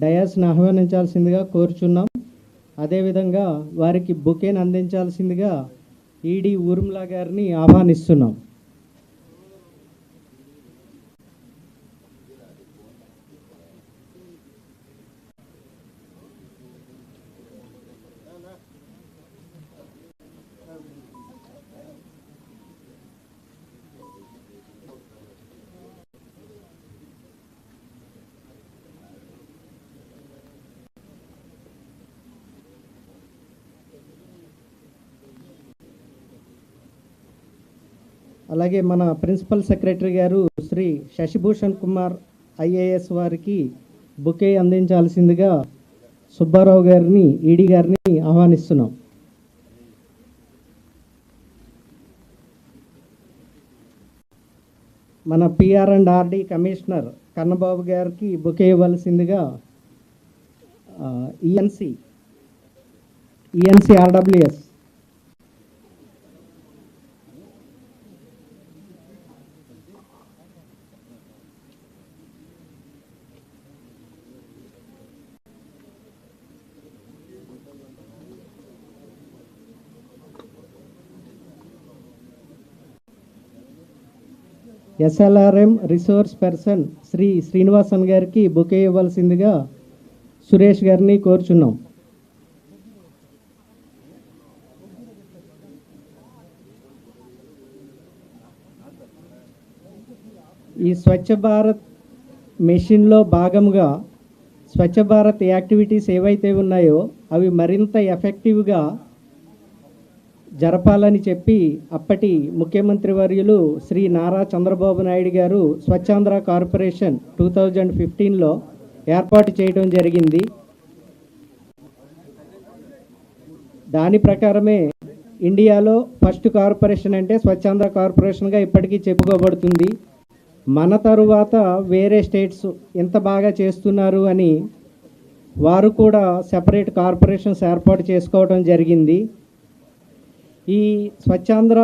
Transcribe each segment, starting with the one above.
డయాస్ని ఆహ్వానించాల్సిందిగా కోరుచున్నాం. అదేవిధంగా వారికి బుకేని అందించాల్సిందిగా ఈడీ ఊర్మిళ గారిని ఆహ్వానిస్తున్నాం. అలాగే మన ప్రిన్సిపల్ సెక్రటరీ గారు శ్రీ శశిభూషణ్ కుమార్ ఐఏఎస్ వారికి బుకే అందించాల్సిందిగా సుబ్బారావు గారిని ఈడీ గారిని ఆహ్వానిస్తున్నాం. మన PR and RD commissioner Kannababu గారికి బుకే ఇవ్వాల్సిందిగా ENC RWS SLRM resource person Shri Srinivasan గారికి బుకే ఇవ్వాల్సిందిగా సురేష్ గారిని కోరుచున్నాం. ఈ స్వచ్ఛ భారత్ మిషన్లో భాగంగా స్వచ్ఛ భారత్ యాక్టివిటీస్ ఏవైతే ఉన్నాయో అవి మరింత ఎఫెక్టివ్గా జరపాలని చెప్పి అప్పటి ముఖ్యమంత్రి వర్యులు శ్రీ నారా చంద్రబాబు నాయుడు గారు స్వచ్ఛాంధ్ర కార్పొరేషన్ 2015లో ఏర్పాటు చేయడం జరిగింది. దాని ప్రకారమే ఇండియాలో ఫస్ట్ కార్పొరేషన్ అంటే స్వచ్ఛాంధ్ర కార్పొరేషన్గా ఇప్పటికీ చెప్పుకోబడుతుంది. మన తరువాత వేరే స్టేట్స్ ఎంత బాగా చేస్తున్నారు అని వారు కూడా సెపరేట్ కార్పొరేషన్స్ ఏర్పాటు చేసుకోవడం జరిగింది. ఈ స్వచ్ఛాంధ్ర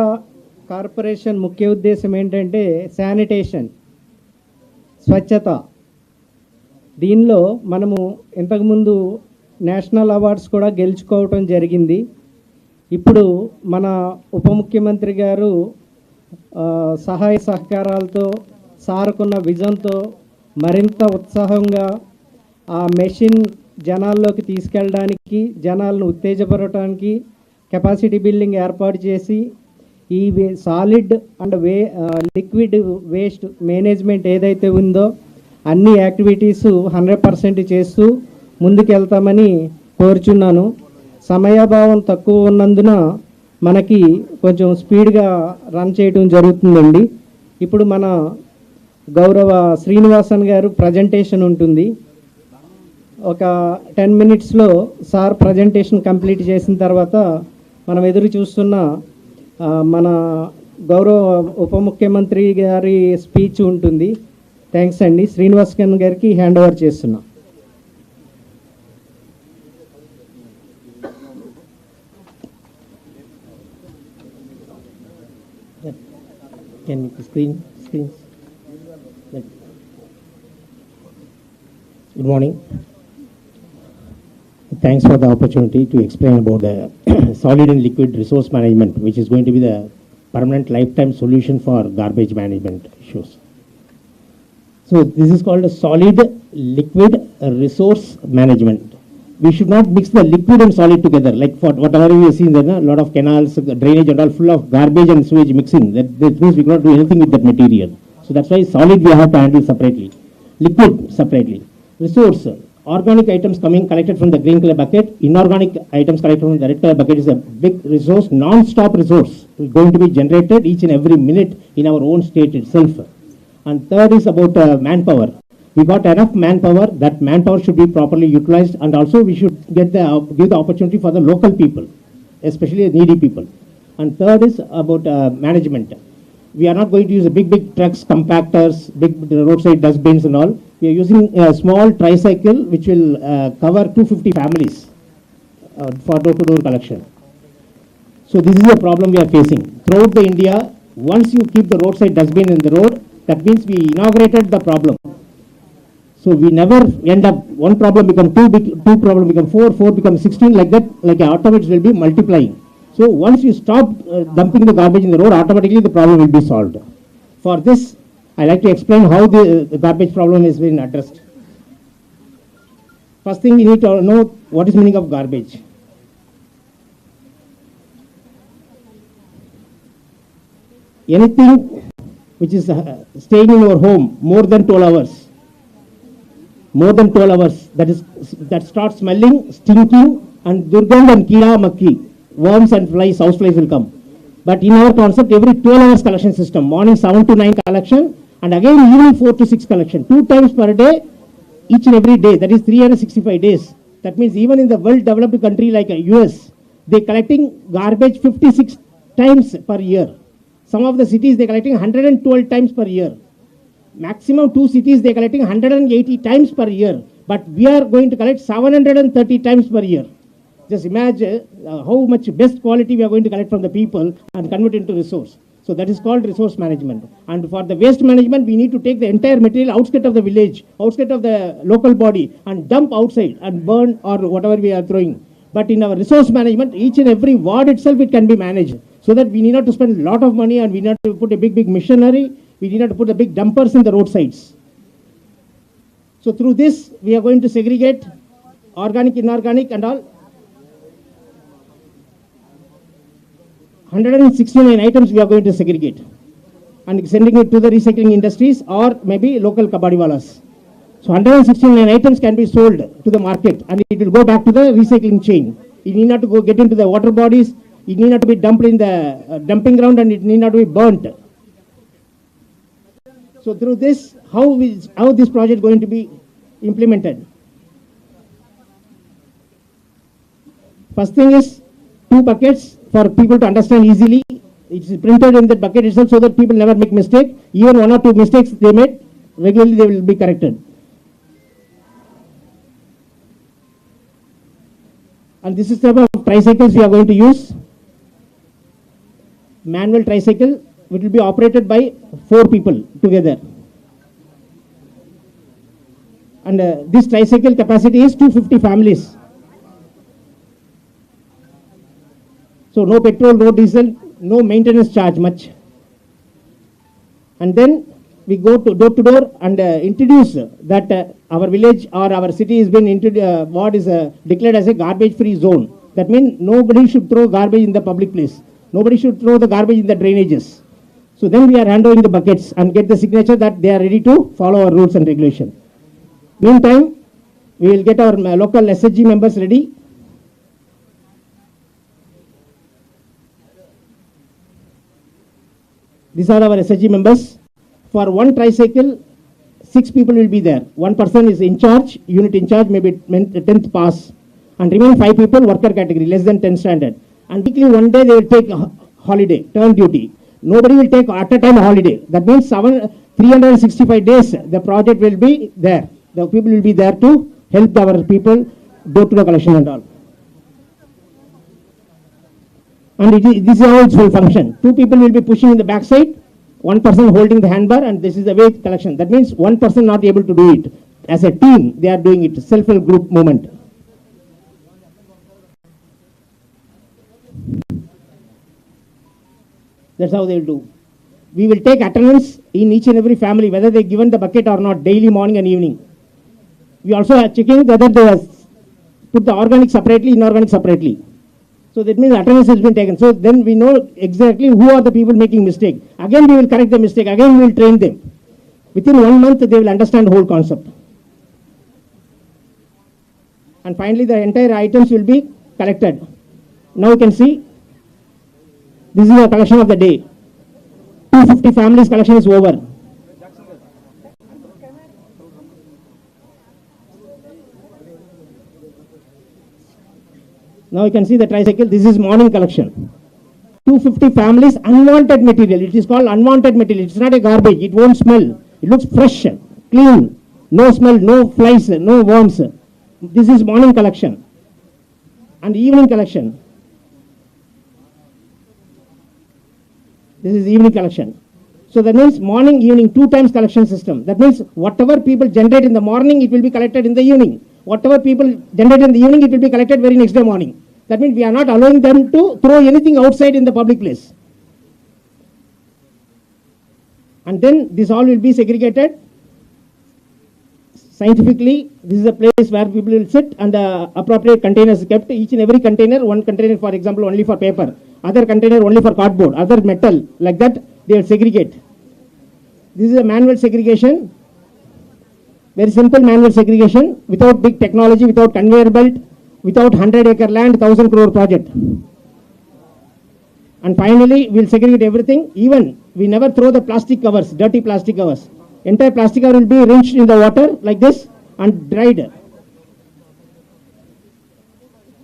కార్పొరేషన్ ముఖ్య ఉద్దేశం ఏంటంటే శానిటేషన్, స్వచ్ఛత. దీనిలో మనము ఇంతకుముందు నేషనల్ అవార్డ్స్ కూడా గెలుచుకోవటం జరిగింది. ఇప్పుడు మన ఉప ముఖ్యమంత్రి గారు సహాయ సహకారాలతో సారుకున్న విజన్తో మరింత ఉత్సాహంగా ఆ మెషిన్ జనాల్లోకి తీసుకెళ్ళడానికి, జనాలను ఉత్తేజపరచడానికి కెపాసిటీ బిల్డింగ్ ఏర్పాటు చేసి ఈ solid and liquid waste management ఏదైతే ఉందో అన్ని యాక్టివిటీస్ 100% చేస్తూ ముందుకెళ్తామని కోరుచున్నాను. సమయాభావం తక్కువ ఉన్నందున మనకి కొంచెం స్పీడ్గా రన్ చేయడం జరుగుతుందండి. ఇప్పుడు మన గౌరవ శ్రీనివాసన్ గారు ప్రజెంటేషన్ ఉంటుంది. ఒక 10 minutesలో సార్ ప్రజెంటేషన్ కంప్లీట్ చేసిన తర్వాత మనం ఎదురు చూస్తున్న మన గౌరవ ఉప ముఖ్యమంత్రి గారి స్పీచ్ ఉంటుంది. థ్యాంక్స్ అండి. శ్రీనివాసన్ గారికి హ్యాండ్ ఓవర్ చేస్తున్నా. Good morning. Thanks for the opportunity to explain about the solid and liquid resource management, which is going to be the permanent lifetime solution for garbage management issues. So this is called a solid liquid resource management. We should not mix the liquid and solid together. Like for whatever we have seen there, a lot of canals, drainage and all full of garbage and sewage mixing. That means we cannot do anything with that material. So that's why solid we have to handle separately, liquid separately. Resource, organic items collected from the green color bucket, inorganic items collected from the red color bucket is a big resource, non-stop resource. It's going to be generated each and every minute in our own state itself. And third is about manpower. We got enough manpower. That manpower should be properly utilized, and also we should give the opportunity for the local people, especially the needy people. And third is about management. We are not going to use big trucks, compactors, big roadside dustbins and all. We are using a small tricycle which will cover 250 families for door-to-door collection. So this is a problem we are facing. Throughout the India, once you keep the roadside dustbin in the road, that means we inaugurated the problem. So we never end up, one problem become two problem become four become 16, like that, like automatically will be multiplying. So once you stop dumping the garbage in the road, automatically the problem will be solved. For this, I like to explain how the garbage problem has been addressed. First thing, you need to know what is meaning of garbage. Anything which is staying in your home more than 12 hours, that starts smelling, stinking, and durgand and kira makki, worms and flies, house flies will come. But in our concept, every 12 hours collection system, morning 7 to 9 collection, and again evening 4 to 6 collection, 2 times per day, each and every day, that is 365 days. That means even in the well-developed country like US, they collecting garbage 56 times per year. Some of the cities they collecting 112 times per year. Maximum 2 cities they collecting 180 times per year. But we are going to collect 730 times per year. Just imagine how much best quality we are going to collect from the people and convert into resource. So that is called resource management. And for the waste management, we need to take the entire material outskirt of the village, outskirt of the local body, and dump outside and burn or whatever we are throwing. But in our resource management, each and every ward itself, it can be managed. So that we need not to spend a lot of money and we need not to put a big machinery. We need not to put the big dumpers in the roadsides. So through this, we are going to segregate organic, inorganic and all. 169 items we are going to segregate and sending it to the recycling industries or maybe local kabadiwalas. So 169 items can be sold to the market and it will go back to the recycling chain. It need not to go get into the water bodies. It need not to be dumped in the dumping ground and it need not to be burnt. So through this, how this project going to be implemented? First thing is 2 buckets for people to understand easily. It's printed in the bucket itself so that people never make mistake. Even 1 or 2 mistakes they made, regularly they will be corrected. And this is the type of tricycles we are going to use. Manual tricycle, it will be operated by 4 people together. And this tricycle capacity is 250 families. So no petrol, no diesel, no maintenance charge much. And then we go to door and introduce that our village or our city has been what is declared as a garbage-free zone. That means nobody should throw garbage in the public place. Nobody should throw the garbage in the drainages. So then we are handing the buckets and get the signature that they are ready to follow our rules and regulation. Meantime, we will get our local SHG members ready. These are our SHG members. For 1 tricycle, 6 people will be there. 1 person is in charge, unit in charge, maybe 10th pass. And remaining 5 people, worker category, less than 10 standard. And weekly 1 day they will take a holiday, turn duty. Nobody will take at a time a holiday. That means 365 days the project will be there. The people will be there to help our people go to the collection and all. And this is how it will function. 2 people will be pushing in the back side, 1 person holding the handbar, and this is the way collection. That means 1 person not able to do it. As a team, they are doing it, self-help group movement. That's how they will do. We will take attendance in each and every family, whether they given the bucket or not, daily, morning and evening. We also are checking whether they put the organic separately, inorganic separately. So that means attendance has been taken. So then we know exactly who are the people making mistake. Again we will correct the mistake. Again we will train them. Within 1 month they will understand the whole concept. And finally the entire items will be collected. Now you can see this is a collection of the day. 250 families collection is over. Now you can see the tricycle. This is morning collection. 250 families, unwanted material. It is called unwanted material. It's not a garbage. It won't smell. It looks fresh, clean. No smell, no flies, no worms. This is morning collection. And evening collection. This is evening collection. So that means morning, evening, 2 times collection system. That means whatever people generate in the morning, it will be collected in the evening. Whatever people generate in the evening, it will be collected very next day morning. That means we are not allowing them to throw anything outside in the public place. And then this all will be segregated scientifically. This is a place where people will sit and appropriate containers kept. Each and every container, one container for example only for paper, other container only for cardboard, other metal, like that they will segregate. This is a manual segregation, very simple manual segregation, without big technology, without conveyor belt, without 100-acre land, 1,000 crore project. And finally, we'll segregate everything. Even we never throw the plastic covers, dirty plastic covers. Entire plastic cover will be rinsed in the water like this and dried.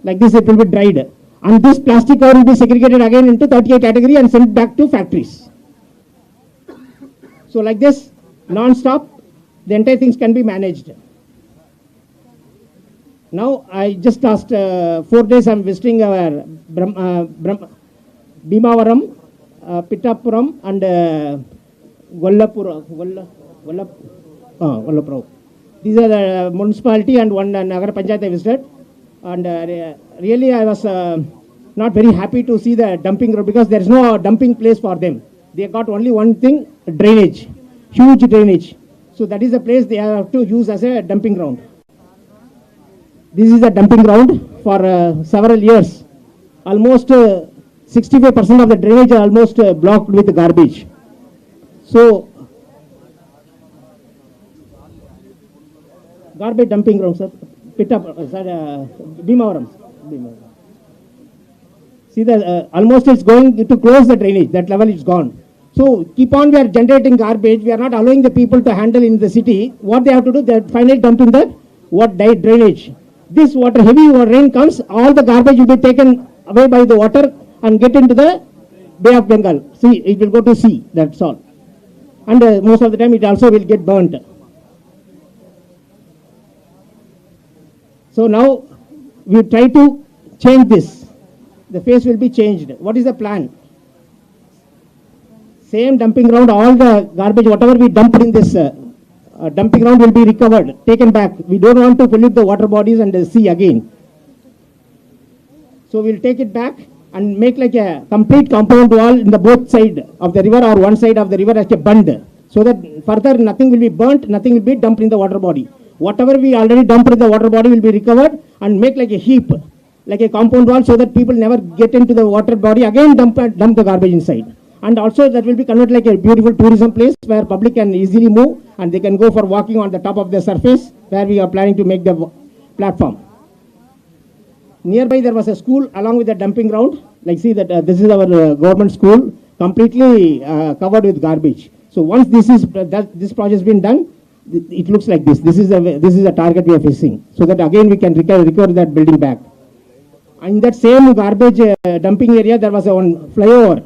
Like this it will be dried. And this plastic cover will be segregated again into 38 category and sent back to factories. So like this, non-stop, the entire things can be managed. Now I just asked 4 days I'm visiting our Bhimavaram, Pittapuram and Gollapura. These are the municipality and one Nagar Panchayat I visited. And really I was not very happy to see the dumping road because there is no dumping place for them. They got only one thing, drainage, huge drainage. So that is the place they have to use as a dumping ground. This is a dumping ground for several years. Almost 65% of the drainage are almost blocked with garbage. So garbage dumping ground, sir. Bhimavaram. See the almost it's going to close the drainage. That level is gone. So keep on we are generating garbage. We are not allowing the people to handle in the city. What they have to do, they finally dump in the drainage. This water, heavy rain comes, all the garbage will be taken away by the water and get into the Bay of Bengal. See, it will go to sea. That's all. And most of the time it also will get burnt. So now we try to change this. The face will be changed. What is the plan? Same dumping ground, all the garbage, whatever we dumped in this dumping ground will be recovered, taken back. We don't want to pollute the water bodies and the sea again. So we'll take it back and make like a complete compound wall in the both side of the river or one side of the river as a bund. So that further nothing will be burnt, nothing will be dumped in the water body. Whatever we already dumped in the water body will be recovered and make like a heap, like a compound wall so that people never get into the water body, again dump the garbage inside. And also that will be converted like a beautiful tourism place where public can easily move and they can go for walking on the top of the surface where we are planning to make the platform. Nearby there was a school along with the dumping ground. Like see that this is our government school completely covered with garbage. So once this project has been done, it looks like this. This is the target we are facing. So that again we can recover that building back. And in that same garbage dumping area there was one flyover.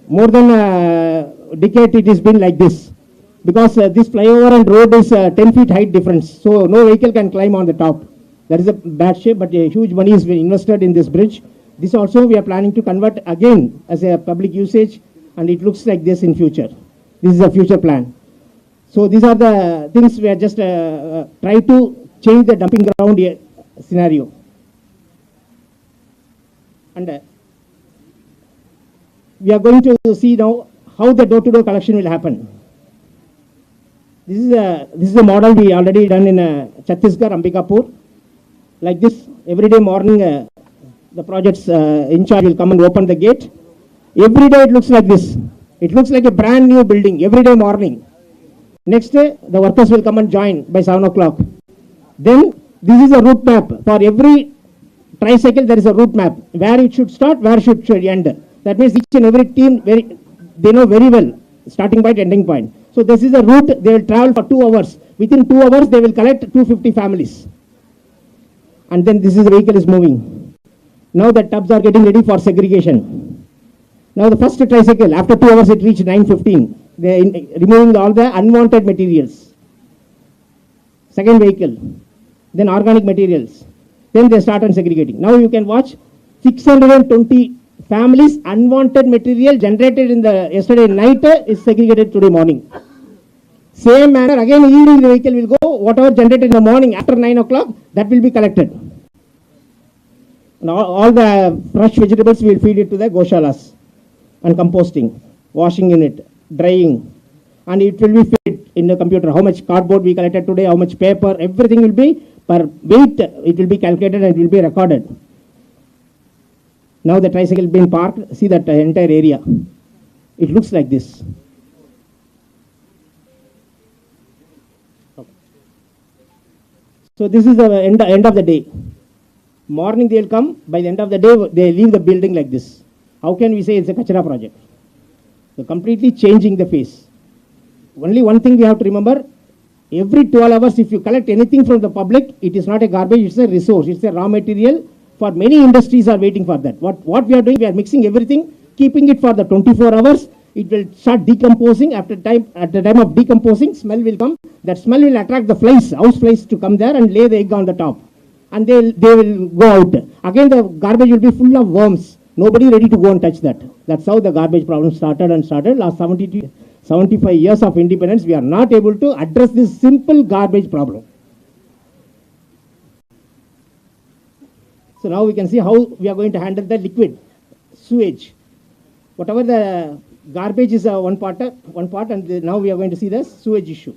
More than a decade it has been like this. Because this flyover and road is 10 feet height difference. So no vehicle can climb on the top. That is a bad shape, but a huge money is being invested in this bridge. This also we are planning to convert again as a public usage, and it looks like this in future. This is a future plan. So these are the things we are just try to change the dumping ground scenario. And we are going to see now how the door-to-door collection will happen. This is a model we already done in Chhattisgarh, Ambikapur. Like this, every day morning, the project's in charge will come and open the gate. Every day it looks like this. It looks like a brand new building every day morning. Next day, the workers will come and join by 7 o'clock. Then, this is a route map. For every tricycle, there is a route map. Where it should start, where should end. That means each and every team, they know very well, starting point, ending point. So this is a route, they will travel for 2 hours. Within 2 hours, they will collect 250 families. And then this is the vehicle is moving. Now the tubs are getting ready for segregation. Now the first tricycle, after 2 hours it reached 9:15. They are removing all the unwanted materials. Second vehicle, then organic materials. Then they start on segregating. Now you can watch 620 families unwanted material generated in the yesterday night is segregated today morning. Same manner, again evening the vehicle will go, whatever generated in the morning after 9 o'clock, that will be collected. And all the fresh vegetables we will feed it to the goshalas and composting, washing in it, drying, and it will be fit in the computer. How much cardboard we collected today, how much paper, everything will be per weight, it will be calculated and it will be recorded. Now the tricycle being parked, see that entire area. It looks like this. So this is the end of the day. Morning they will come, by the end of the day they leave the building like this. How can we say it's a Kachara project? So completely changing the face. Only one thing we have to remember, every 12 hours if you collect anything from the public, it is not a garbage, it's a resource, it's a raw material. For many industries are waiting for that. What we are doing, we are mixing everything, keeping it for the 24 hours. It will start decomposing. At the time of decomposing, smell will come. That smell will attract the flies, house flies, to come there and lay the egg on the top. And they will go out. Again the garbage will be full of worms. Nobody ready to go and touch that. That's how the garbage problem started. Last 75 years of independence, we are not able to address this simple garbage problem. So now we can see how we are going to handle the liquid sewage. Whatever the garbage is one part, and now we are going to see the sewage issue.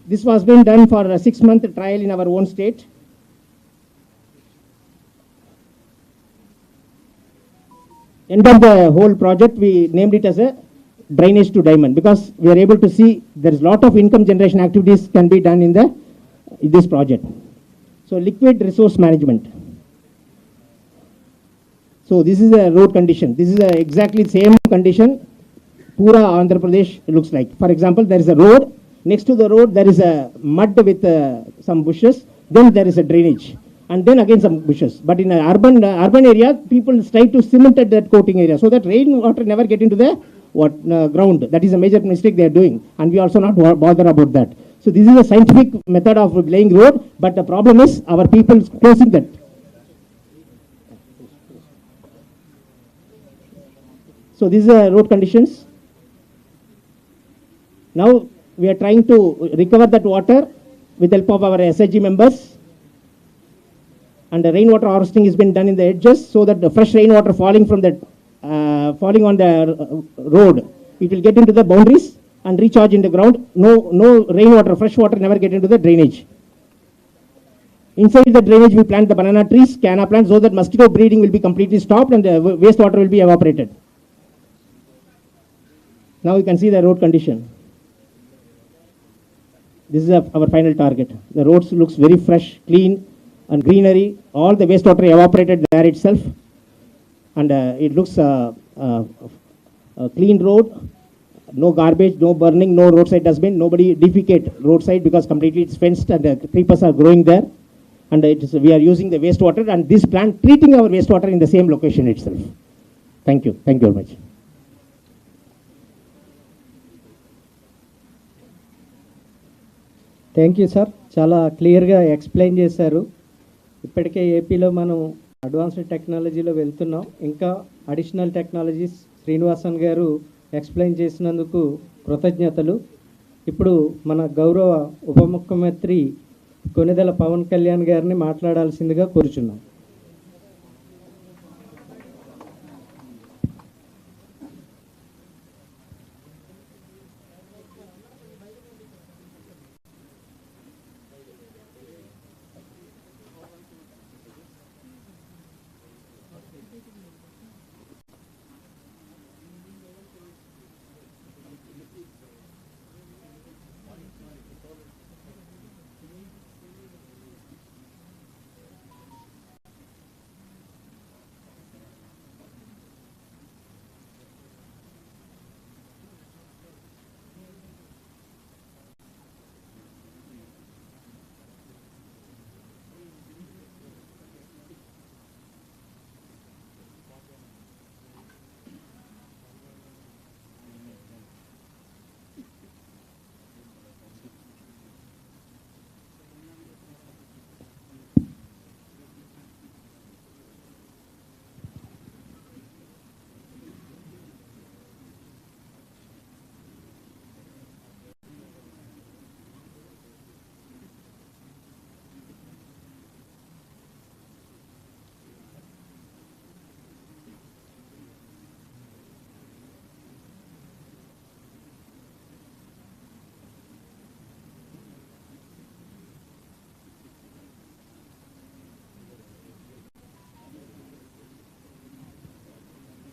This was been done for a 6-month trial in our own state. End of the whole project, we named it as a drainage to diamond, because we are able to see there is lot of income generation activities can be done in this project. So liquid resource management. So this is a road condition. This is exactly same condition Pura Andhra Pradesh looks like. For example, there is a road. Next to the road, there is a mud with some bushes. Then there is a drainage. And then again some bushes. But in an urban area, people try to cement at that coating area so that rainwater never get into the ground. That is a major mistake they are doing. And we also not bother about that. So this is a scientific method of laying road. But the problem is our people closing that. So these are road conditions. Now we are trying to recover that water with the help of our SHG members. And the rainwater harvesting has been done in the edges so that the fresh rainwater falling on the road, it will get into the boundaries and recharge in the ground. No rainwater, fresh water never get into the drainage. Inside the drainage, we plant the banana trees, canna plants, so that mosquito breeding will be completely stopped and the wastewater will be evaporated. Now you can see the road condition. This is our final target. The roads looks very fresh, clean, and greenery. All the wastewater evaporated there itself, and it looks a clean road. No garbage, no burning, no roadside dustbin. Nobody defecate roadside because completely it's fenced and the creepers are growing there. And we are using the wastewater and this plant treating our wastewater in the same location itself. Thank you. Thank you very much. Thank you sir, చాలా క్లియర్గా explain చేశారు. ఇప్పటికే ఏపీలో మనం advanced టెక్నాలజీలో వెళ్తున్నాం. ఇంకా additional technologies Srinivasan గారు ఎక్స్ప్లెయిన్ చేసినందుకు కృతజ్ఞతలు. ఇప్పుడు మన గౌరవ ఉప ముఖ్యమంత్రి కొణిదెల పవన్ కళ్యాణ్ గారిని మాట్లాడాల్సిందిగా కోరుచున్నాం.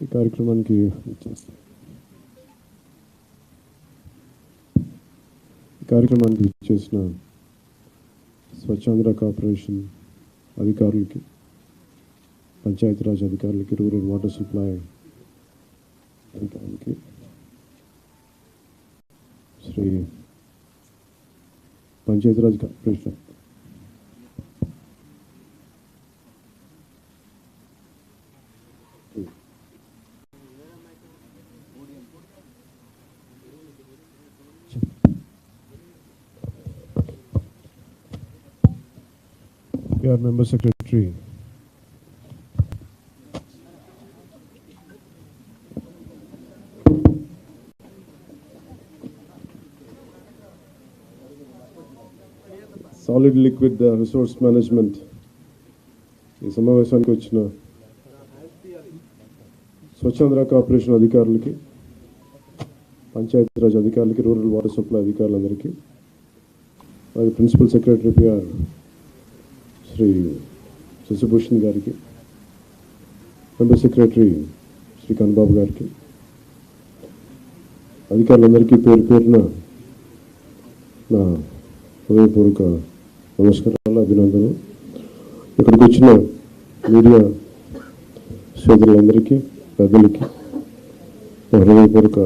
ఈ కార్యక్రమానికి చేసిన స్వచ్ఛాంధ్ర కార్పొరేషన్ అధికారులకి, పంచాయతీరాజ్ అధికారులకి, రూరల్ వాటర్ సప్లై అధికారులకి, Shri Panchayatiraj corporation PR member secretary, solid liquid resource management ఈ సమావేశానికి వచ్చిన స్వచ్ఛాంధ్ర కార్పొరేషన్ అధికారులకి, పంచాయతీరాజ్ అధికారులకి, రూరల్ వాటర్ సప్లై అధికారులందరికీ, అలాగే principal secretary PR Shri Shashibhushan గారికి, మెంబర్ సెక్రటరీ శ్రీ కన్బాబు గారికి, అధికారులందరికీ పేరు పేరున నా హృదయపూర్వక నమస్కారాలు, అభినందనలు. ఇక్కడికి వచ్చిన మీడియా సోదరులందరికీ, పెద్దలకి హృదయపూర్వక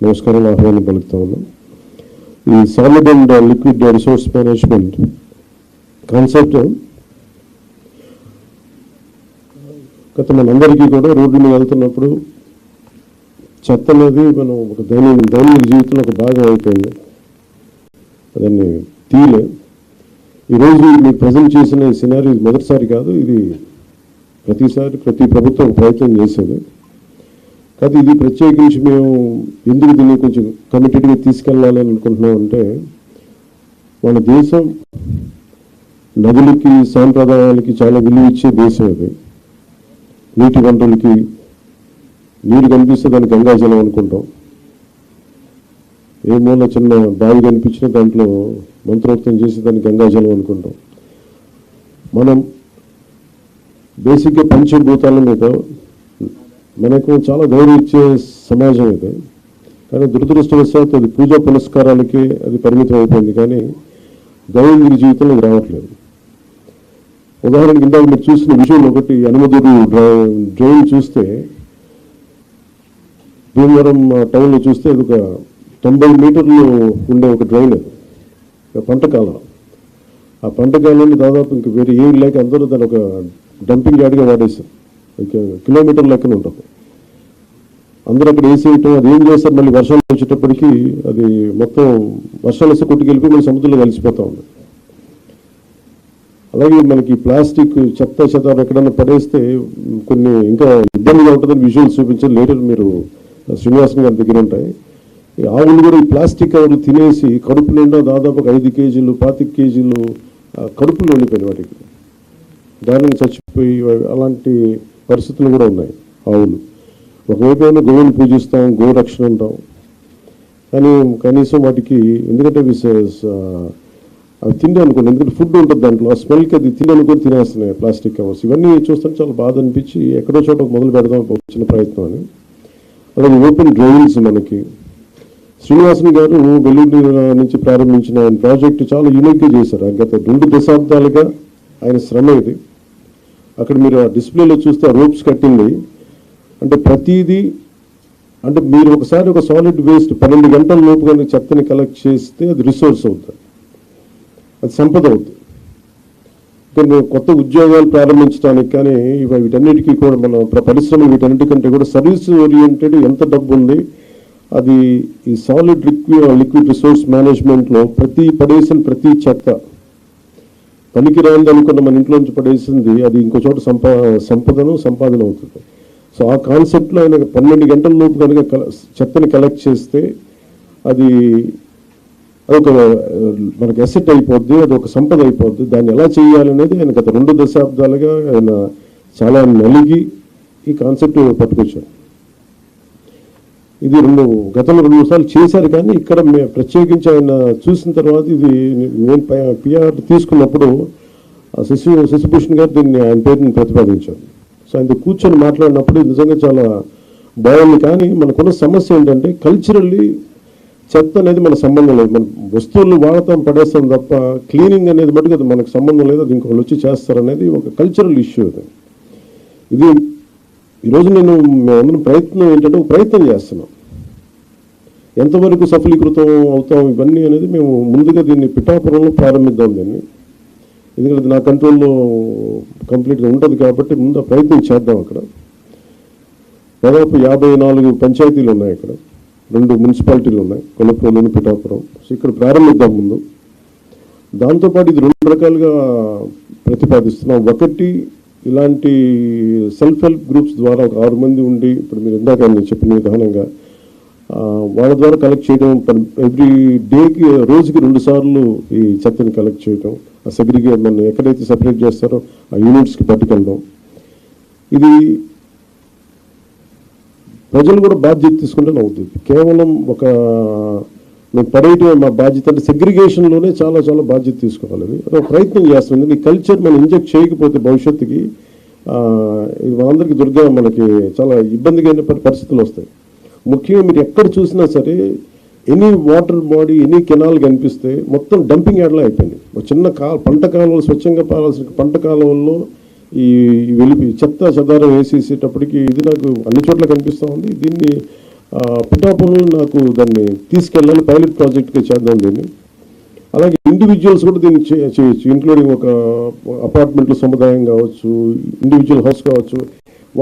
నమస్కారాలు, ఆహ్వానం పలుకుతా ఉన్నాం. ఈ solid and liquid resource management concept గత మనందరికీ కూడా రోడ్డు మీద వెళ్తున్నప్పుడు చెత్త అనేది మనం ఒక దైనందిక జీవితంలో ఒక భాగం అయిపోయింది. దాన్ని తీయలే. ఈరోజు మీకు ప్రజెంట్ చేసిన ఈ సినారీ మొదటిసారి కాదు, ఇది ప్రతిసారి ప్రతి ప్రభుత్వం ప్రయత్నం చేసేది. కాదు, ఇది ప్రత్యేకించి మేము ఎందుకు దీన్ని కొంచెం కమిటెడ్గా తీసుకెళ్ళాలి అని అనుకుంటున్నాం అంటే, మన దేశం నదులకి, సాంప్రదాయాలకి చాలా విలువ ఇచ్చే దేశం అది. నీటి వనరులకి, నీరు కనిపిస్తే దాన్ని గంగాజలం అనుకుంటాం. ఏ మూల చిన్న బావి కనిపించినా దాంట్లో మంత్రోక్తం చేసి దాన్ని గంగాజలం అనుకుంటాం. మనం బేసిక్గా పంచభూతాల మీద మనకు చాలా గౌరవం ఇచ్చే సమాజం ఇది. కానీ దురదృష్టవశాత్తు అది పూజా పునస్కారాలకి అది పరిమితం అయిపోయింది, కానీ దైనందిక జీవితంలో అది రావట్లేదు. ఉదాహరణకి ఇందాక మీరు చూసిన విజువల్ ఒకటి, అనుమదురు డ్రైన్ చూస్తే, భీమవరం టౌన్లో చూస్తే అది ఒక 90 మీటర్లు ఉండే ఒక డ్రైన్, అది పంట కాలం. ఆ పంట కాలాన్ని దాదాపు ఇంక వేరే ఏం లేక అందరూ దాని ఒక డంపింగ్ యార్డ్గా వాడేశారు. కిలోమీటర్ లెక్కన ఉంటుంది. అందరూ అక్కడ వేసేయటం, అది ఏం చేస్తారు, మళ్ళీ వర్షాలు వచ్చేటప్పటికి అది మొత్తం వర్షాలు వస్తే కొట్టుకెళ్ళిపోయి మళ్ళీ సముద్రంలో కలిసిపోతూ ఉంది. అలాగే మనకి ప్లాస్టిక్ చెత్త చెదారం ఎక్కడన్నా పడేస్తే కొన్ని ఇంకా ఇబ్బందిగా ఉంటుందని విజువల్స్ చూపించారు. లేటర్ మీరు శ్రీనివాసన్ గారి దగ్గర ఉంటాయి. ఆవులు కూడా ఈ ప్లాస్టిక్ కవర్లు తినేసి కడుపు నిండా దాదాపు 5 కేజీలు 25 కేజీలు కడుపులు ఉండిపోయినాయి. వాటికి దారుణంగా చచ్చిపోయి అలాంటి పరిస్థితులు కూడా ఉన్నాయి. ఆవులు ఒకవైపు అయినా గోవుని పూజిస్తాం, గోరక్షణ ఉంటాం, కానీ కనీసం వాటికి ఎందుకంటే అవి తిండి అనుకోండి, ఎందుకంటే ఫుడ్ ఉంటుంది దాంట్లో, ఆ స్మెల్కి అది తిండి అనుకొని తినేస్తున్నాయి ప్లాస్టిక్ కవర్స్. ఇవన్నీ చూస్తుంటే చాలా బాధ అనిపించి ఎక్కడో చోట మొదలు పెడదాం వచ్చిన ప్రయత్నం అని. అలాగే ఓపెన్ డ్రైన్స్ మనకి శ్రీనివాసన్ గారు వెల్లుల్లి నుంచి ప్రారంభించిన ఆయన ప్రాజెక్టు చాలా యూనిక్గా చేశారు. ఆయన గత 2 దశాబ్దాలుగా ఆయన శ్రమ ఇది. అక్కడ మీరు ఆ డిస్ప్లేలో చూస్తే రోప్స్ కట్టింది అంటే ప్రతిదీ, అంటే మీరు ఒకసారి ఒక సాలిడ్ వేస్ట్ 12 గంటల లోపు కనుక చెత్తని కలెక్ట్ చేస్తే అది రిసోర్స్ అవుతుంది, అది సంపద అవుతుంది. కానీ కొత్త ఉద్యోగాలు ప్రారంభించడానికి కానీ వీటన్నిటికీ కూడా మన పరిశ్రమలు వీటన్నిటికంటే కూడా సర్వీస్ ఓరియంటెడ్ ఎంత డబ్బు ఉంది, అది ఈ సాలిడ్ లిక్విడ్ రిసోర్స్ మేనేజ్మెంట్లో పడేసిన ప్రతి చెత్త పనికిరాంది అనుకున్న మన ఇంట్లో నుంచి పడేసింది అది ఇంకో చోట సంపాదన అవుతుంది. సో ఆ కాన్సెప్ట్లో ఆయన 12 గంటల లోపు కనుక చెత్తని కలెక్ట్ చేస్తే అది అదొక మనకి అసెట్ అయిపోద్ది, అది ఒక సంపద అయిపోద్ది. దాన్ని ఎలా చేయాలనేది ఆయన గత 2 దశాబ్దాలుగా ఆయన చాలా నలిగి ఈ కాన్సెప్ట్ పట్టుకొచ్చారు. ఇది గతంలో 2-3 సార్లు చేశారు, కానీ ఇక్కడ ప్రత్యేకించి ఆయన చూసిన తర్వాత ఇది నేను PR తీసుకున్నప్పుడు శశిభూషణ్ గారు దీన్ని ఆయన పేరుని ప్రతిపాదించారు. సో ఆయన కూర్చొని మాట్లాడినప్పుడు నిజంగా చాలా బాగుంది. కానీ మనకున్న సమస్య ఏంటంటే కల్చరల్లీ చెత్త అనేది మన సంబంధం లేదు. మన వస్తువులు వాడతాం, పడేస్తాం తప్ప క్లీనింగ్ అనేది మటుకు అది మనకు సంబంధం లేదు. అది ఇంకొకళ్ళు వచ్చి చేస్తారనేది ఒక కల్చరల్ ఇష్యూ. ఇది ఈరోజు మేమందరం ప్రయత్నం ఏంటంటే ఒక ప్రయత్నం చేస్తున్నాం. ఎంతవరకు సఫలీకృతం అవుతాం ఇవన్నీ అనేది మేము ముందుగా దీన్ని పిఠాపురంలో ప్రారంభిద్దాం దీన్ని. ఎందుకంటే నా కంట్రోల్లో కంప్లీట్గా ఉంటుంది కాబట్టి ముందు ప్రయత్నం చేద్దాం. అక్కడ దాదాపు 54 పంచాయతీలు ఉన్నాయి. ఇక్కడ 2 మున్సిపాలిటీలు ఉన్నాయి, కొలప్రోలు, పిఠాపురం. సో ఇక్కడ ప్రారంభిద్దాం ముందు. దాంతోపాటు ఇది 2 రకాలుగా ప్రతిపాదిస్తున్నాం. ఒకటి, ఇలాంటి సెల్ఫ్ హెల్ప్ గ్రూప్స్ ద్వారా ఒక 6 మంది ఉండి, ఇప్పుడు మీరు ఇందాక నేను చెప్పిన విధానంగా వాళ్ళ ద్వారా కలెక్ట్ చేయడం, ఎవ్రీ డేకి రోజుకి 2 సార్లు ఈ చెత్తని కలెక్ట్ చేయడం, ఆ సెగ్రిగేట్ మనం ఎక్కడైతే సెపరేట్ చేస్తారో ఆ యూనిట్స్కి పట్టుకెళ్ళడం. ఇది ప్రజలు కూడా బాధ్యత తీసుకుంటే అవుతుంది. కేవలం మేము పడేయటమే మా బాధ్యత అంటే సెగ్రిగేషన్లోనే చాలా చాలా బాధ్యత తీసుకోవాలి. అది ప్రయత్నం చేస్తుంది. ఈ కల్చర్ మనం ఇంజెక్ట్ చేయకపోతే భవిష్యత్తుకి ఇది మనందరికీ మనకి చాలా ఇబ్బందిగా పరిస్థితులు వస్తాయి. ముఖ్యంగా మీరు ఎక్కడ చూసినా సరే any water body, any canal కనిపిస్తే మొత్తం డంపింగ్ యార్డ్లా అయిపోయింది. ఒక చిన్న పంట కాలువలు, స్వచ్ఛంగా పారాల్సిన పంట కాలువల్లో ఈ చెత్త చెదారం వేసేసేటప్పటికి ఇది నాకు అన్ని చోట్ల కనిపిస్తూ ఉంది. దీన్ని పిఠాపురంలో నాకు దాన్ని తీసుకెళ్ళాలి, పైలట్ ప్రాజెక్ట్గా చేద్దాం దీన్ని. అలాగే ఇండివిజువల్స్ కూడా దీన్ని చేయొచ్చు, ఇంక్లూడింగ్ ఒక అపార్ట్మెంట్లో సముదాయం కావచ్చు, ఇండివిజువల్ హౌస్ కావచ్చు.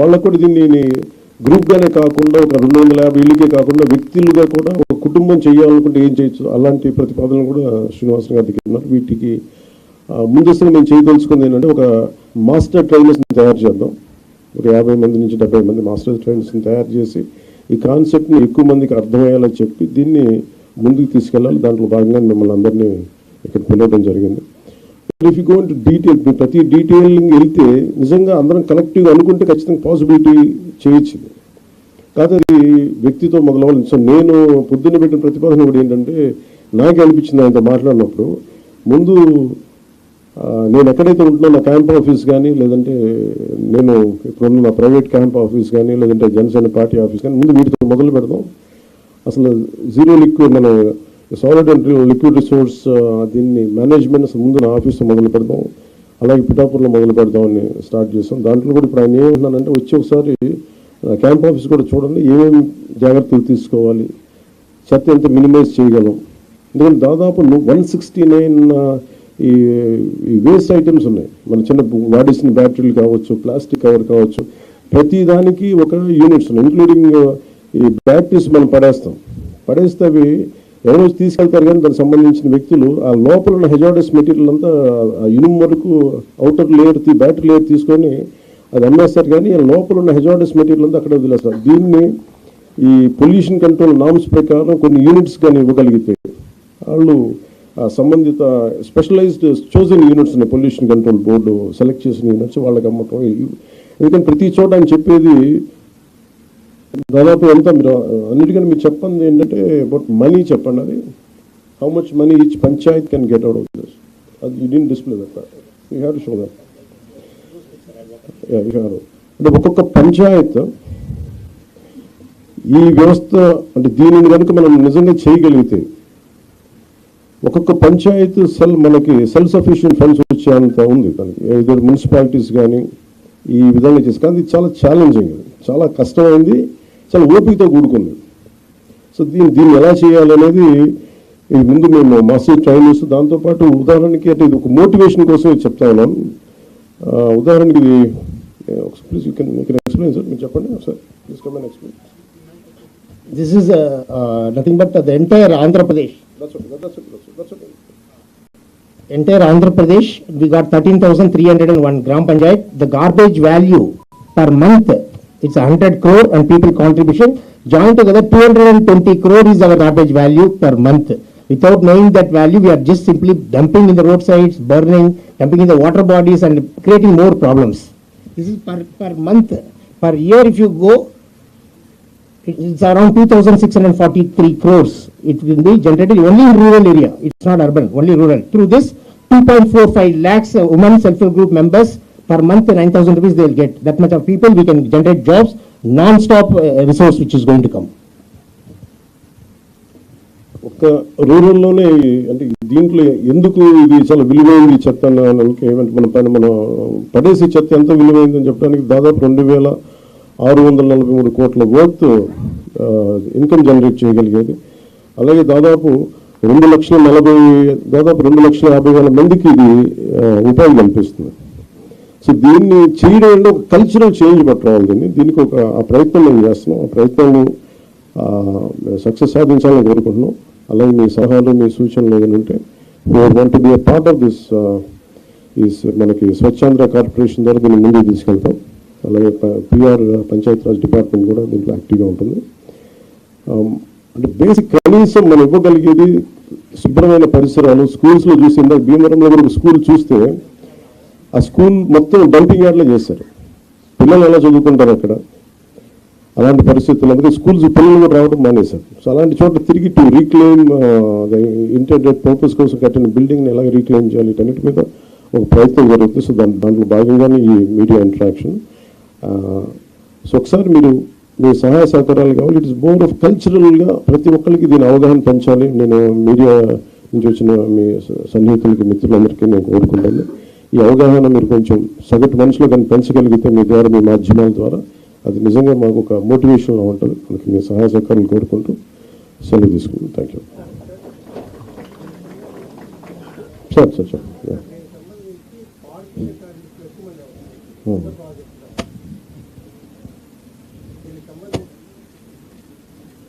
వాళ్ళకు కూడా దీన్ని గ్రూప్గానే కాకుండా ఒక 250 ఇళ్ళకే కాకుండా వ్యక్తులుగా కూడా ఒక కుటుంబం చేయాలనుకుంటే ఏం చేయొచ్చు, అలాంటి ప్రతిపాదనలు కూడా శ్రీనివాసన్ గారి దగ్గర ఉన్నారు. వీటికి ముందస్తుగా మేము చేయదలుచుకుంది ఏంటంటే ఒక మాస్టర్ ట్రైనర్స్ని తయారు చేద్దాం. ఒక 50 మంది నుంచి 70 మంది మాస్టర్ ట్రైనర్స్ని తయారు చేసి ఈ కాన్సెప్ట్ని ఎక్కువ మందికి అర్థమయ్యేలా చెప్పి దీన్ని ముందుకు తీసుకెళ్ళాలి. దాంట్లో భాగంగా మిమ్మల్ని అందరినీ ఇక్కడ పిలవడం జరిగింది. If you go into detail, ప్రతి డీటెయిలింగ్ వెళ్తే నిజంగా అందరం కలెక్టివ్గా అనుకుంటే ఖచ్చితంగా పాసిబిలిటీ చేయొచ్చు. కాదు అది వ్యక్తితో మొదలవ్వాలి. సో నేను పొద్దున్న పెట్టిన ప్రతిపాదన కూడా ఏంటంటే నాకే అనిపించింది ఆయనతో మాట్లాడినప్పుడు, ముందు నేను ఎక్కడైతే ఉంటున్నా నా క్యాంప్ ఆఫీస్ కానీ, లేదంటే నేను ఇప్పుడున్న నా ప్రైవేట్ క్యాంప్ ఆఫీస్ కానీ, లేదంటే జనసేన పార్టీ ఆఫీస్ కానీ, ముందు వీటితో మొదలు పెడదాం. అసలు జీరో లిక్విడ్ మన సాలిడ్ అండ్ లిక్విడ్ రిసోర్స్ దీన్ని మేనేజ్మెంట్ ముందు నా ఆఫీస్తో మొదలు పెడదాం. అలాగే పిఠాపురంలో మొదలు పెడదామని స్టార్ట్ చేస్తాం. దాంట్లో కూడా ఇప్పుడు ఆయన ఏమంటున్నానంటే వచ్చి ఒకసారి క్యాంప్ ఆఫీస్ కూడా చూడండి, ఏమేమి జాగ్రత్తలు తీసుకోవాలి, చెత్త ఎంత మినిమైజ్ చేయగలం. ఎందుకంటే దాదాపు 169 ఈ వేస్ట్ ఐటమ్స్ ఉన్నాయి. మన చిన్న వాడేసిన బ్యాటరీలు కావచ్చు, ప్లాస్టిక్ కవర్ కావచ్చు, ప్రతి దానికి ఒక యూనిట్స్ ఉన్నాయి. ఇంక్లూడింగ్ ఈ బ్యాటరీస్ మనం పడేస్తే అవి ఎవరో తీసుకెళ్తారు, కానీ దానికి సంబంధించిన వ్యక్తులు ఆ లోపల ఉన్న హెజార్డస్ మెటీరియల్ అంతా ఆ ఇనుము వరకు అవుటర్ లేయర్ బ్యాటరీ లేయర్ తీసుకొని అది అమ్మేస్తారు, కానీ ఆ లోపల ఉన్న హెజార్డస్ మెటీరియల్ అంతా అక్కడ వదిలేస్తారు. దీన్ని ఈ పొల్యూషన్ కంట్రోల్ నామ్స్ ప్రకారం కొన్ని యూనిట్స్ కానీ ఇవ్వగలిగితే వాళ్ళు సంబంధిత స్పెషలైజ్డ్ చోజన్ యూనిట్స్ ఉన్నాయి, పొల్యూషన్ కంట్రోల్ బోర్డు సెలెక్ట్ చేసిన యూనిట్స్ వాళ్ళకి అమ్మటం. ఎందుకంటే ప్రతి చోట ఆయన చెప్పేది దాదాపు ఎంత, మీరు అన్నిటికన్నా మీరు చెప్పండి ఏంటంటే అబౌట్ మనీ చెప్పండి. అది how much money each panchayat can get out of this. అది you didn't display that, you have to show that. అంటే ఒక్కొక్క పంచాయత్ ఈ వ్యవస్థ అంటే దీనిని కనుక మనం నిజంగా చేయగలిగితే ఒక్కొక్క పంచాయత్ మనకి సెల్ఫ్ సఫిషియెంట్ ఫండ్స్ వచ్చేంత ఉంది. దానికి ఏదో మున్సిపాలిటీస్ కానీ ఈ విధంగా చేసి, కానీ ఇది చాలా ఛాలెంజింగ్, చాలా కష్టమైంది, చాలా ఓపికతో కూడుకుంది. సో దీన్ని ఎలా చేయాలనేది ముందు మేము మాస్టర్ ట్రైనర్స్, దాంతోపాటు ఉదాహరణకి అంటే ఇది ఒక మోటివేషన్ కోసం చెప్తా ఉన్నాను. ఉదాహరణకి ఇది please you can explain sir, మీరు చెప్పండి sir, please come and explain. This is nothing but the entire Andhra Pradesh. That's okay. Entire Andhra Pradesh, we got 13,301 Gram Panchayat. The garbage value per month, it's 100 crore and people contribution. Joined together, 220 crore is our garbage value per month. Without knowing that value, we are just simply dumping in the roadsides, burning, dumping in the water bodies and creating more problems. This is per month. Per year, if you go, it's around 2,643 crores. It will be generated only in rural area. It's not urban, only rural. Through this, 2.45 lakhs women self-help group members per month, 9,000 rupees they will get. That much of people we can generate jobs. non-stop resource which is going to come. ఒక్క రూరల్లోనే అంటే దీంట్లో ఎందుకు ఇది చాలా విలువైంది చెత్త ఏమంటే మనం పడేసి చెత్త ఎంత విలువైందని చెప్పడానికి దాదాపు 2,643 కోట్ల వర్త్ ఇన్కమ్ జనరేట్ చేయగలిగేది. అలాగే దాదాపు 2,50,000 మందికి ఇది ఉపాధి కల్పిస్తుంది. సో దీన్ని చేయడం అంటే ఒక కల్చరల్ చేంజ్ పట్టరావాలి. దీనికి ఆ ప్రయత్నం మేము చేస్తున్నాం. ఆ ప్రయత్నాన్ని సక్సెస్ సాధించాలని కోరుకుంటున్నాం. అలాగే మీ సలహాలు మీ సూచనలు ఏదంటే want to be a part of this మనకి స్వచ్ఛాంధ్ర కార్పొరేషన్ ద్వారా దీన్ని ముందుకు తీసుకెళ్తాం. అలాగే పిఆర్ పంచాయతీరాజ్ డిపార్ట్మెంట్ కూడా దీంట్లో యాక్టివ్గా ఉంటుంది. అంటే బేసిక్ కనీసం మనం ఇవ్వగలిగేది శుభ్రమైన పరిసరాలు. స్కూల్స్లో చూసి ఇందాక భీమవరంలో కూడా స్కూల్ చూస్తే ఆ స్కూల్ మొత్తం డంపింగ్ యార్డ్లో చేశారు. పిల్లలు ఎలా చదువుకుంటారు అక్కడ? అలాంటి పరిస్థితులు అందుకే స్కూల్స్ పిల్లలు కూడా రావడం మానేశారు. సో అలాంటి చోట్ల తిరిగి టు రీక్లెయిమ్ ఇంటెండెడ్ పర్పస్ కోసం కట్టిన బిల్డింగ్ని ఎలా రీక్లెయిమ్ చేయాలి వీటన్నిటి మీద ఒక ప్రయత్నం జరుగుతుంది. సో దాంట్లో భాగంగానే ఈ మీడియా ఇంటరాక్షన్. సో ఒకసారి మీరు మీ సహాయ సహకారాలు కావాలి. ఇట్ ఇస్ మోర్ ఆఫ్ కల్చరల్గా ప్రతి ఒక్కరికి దీని అవగాహన పెంచాలి. నేను మీడియా నుంచి వచ్చిన మీ సన్నిహితులకి మిత్రులందరికీ నేను కోరుకుంటాను. ఈ అవగాహన మీరు కొంచెం సగటు మనుషులు కానీ పెంచగలిగితే మీ ద్వారా మీ మాధ్యమాల ద్వారా అది నిజంగా మాకు ఒక మోటివేషన్గా ఉంటుంది. మనకి మీ సహాయ సహకారాలు కోరుకుంటూ సెలవు తీసుకుంటాం. Thank you sir.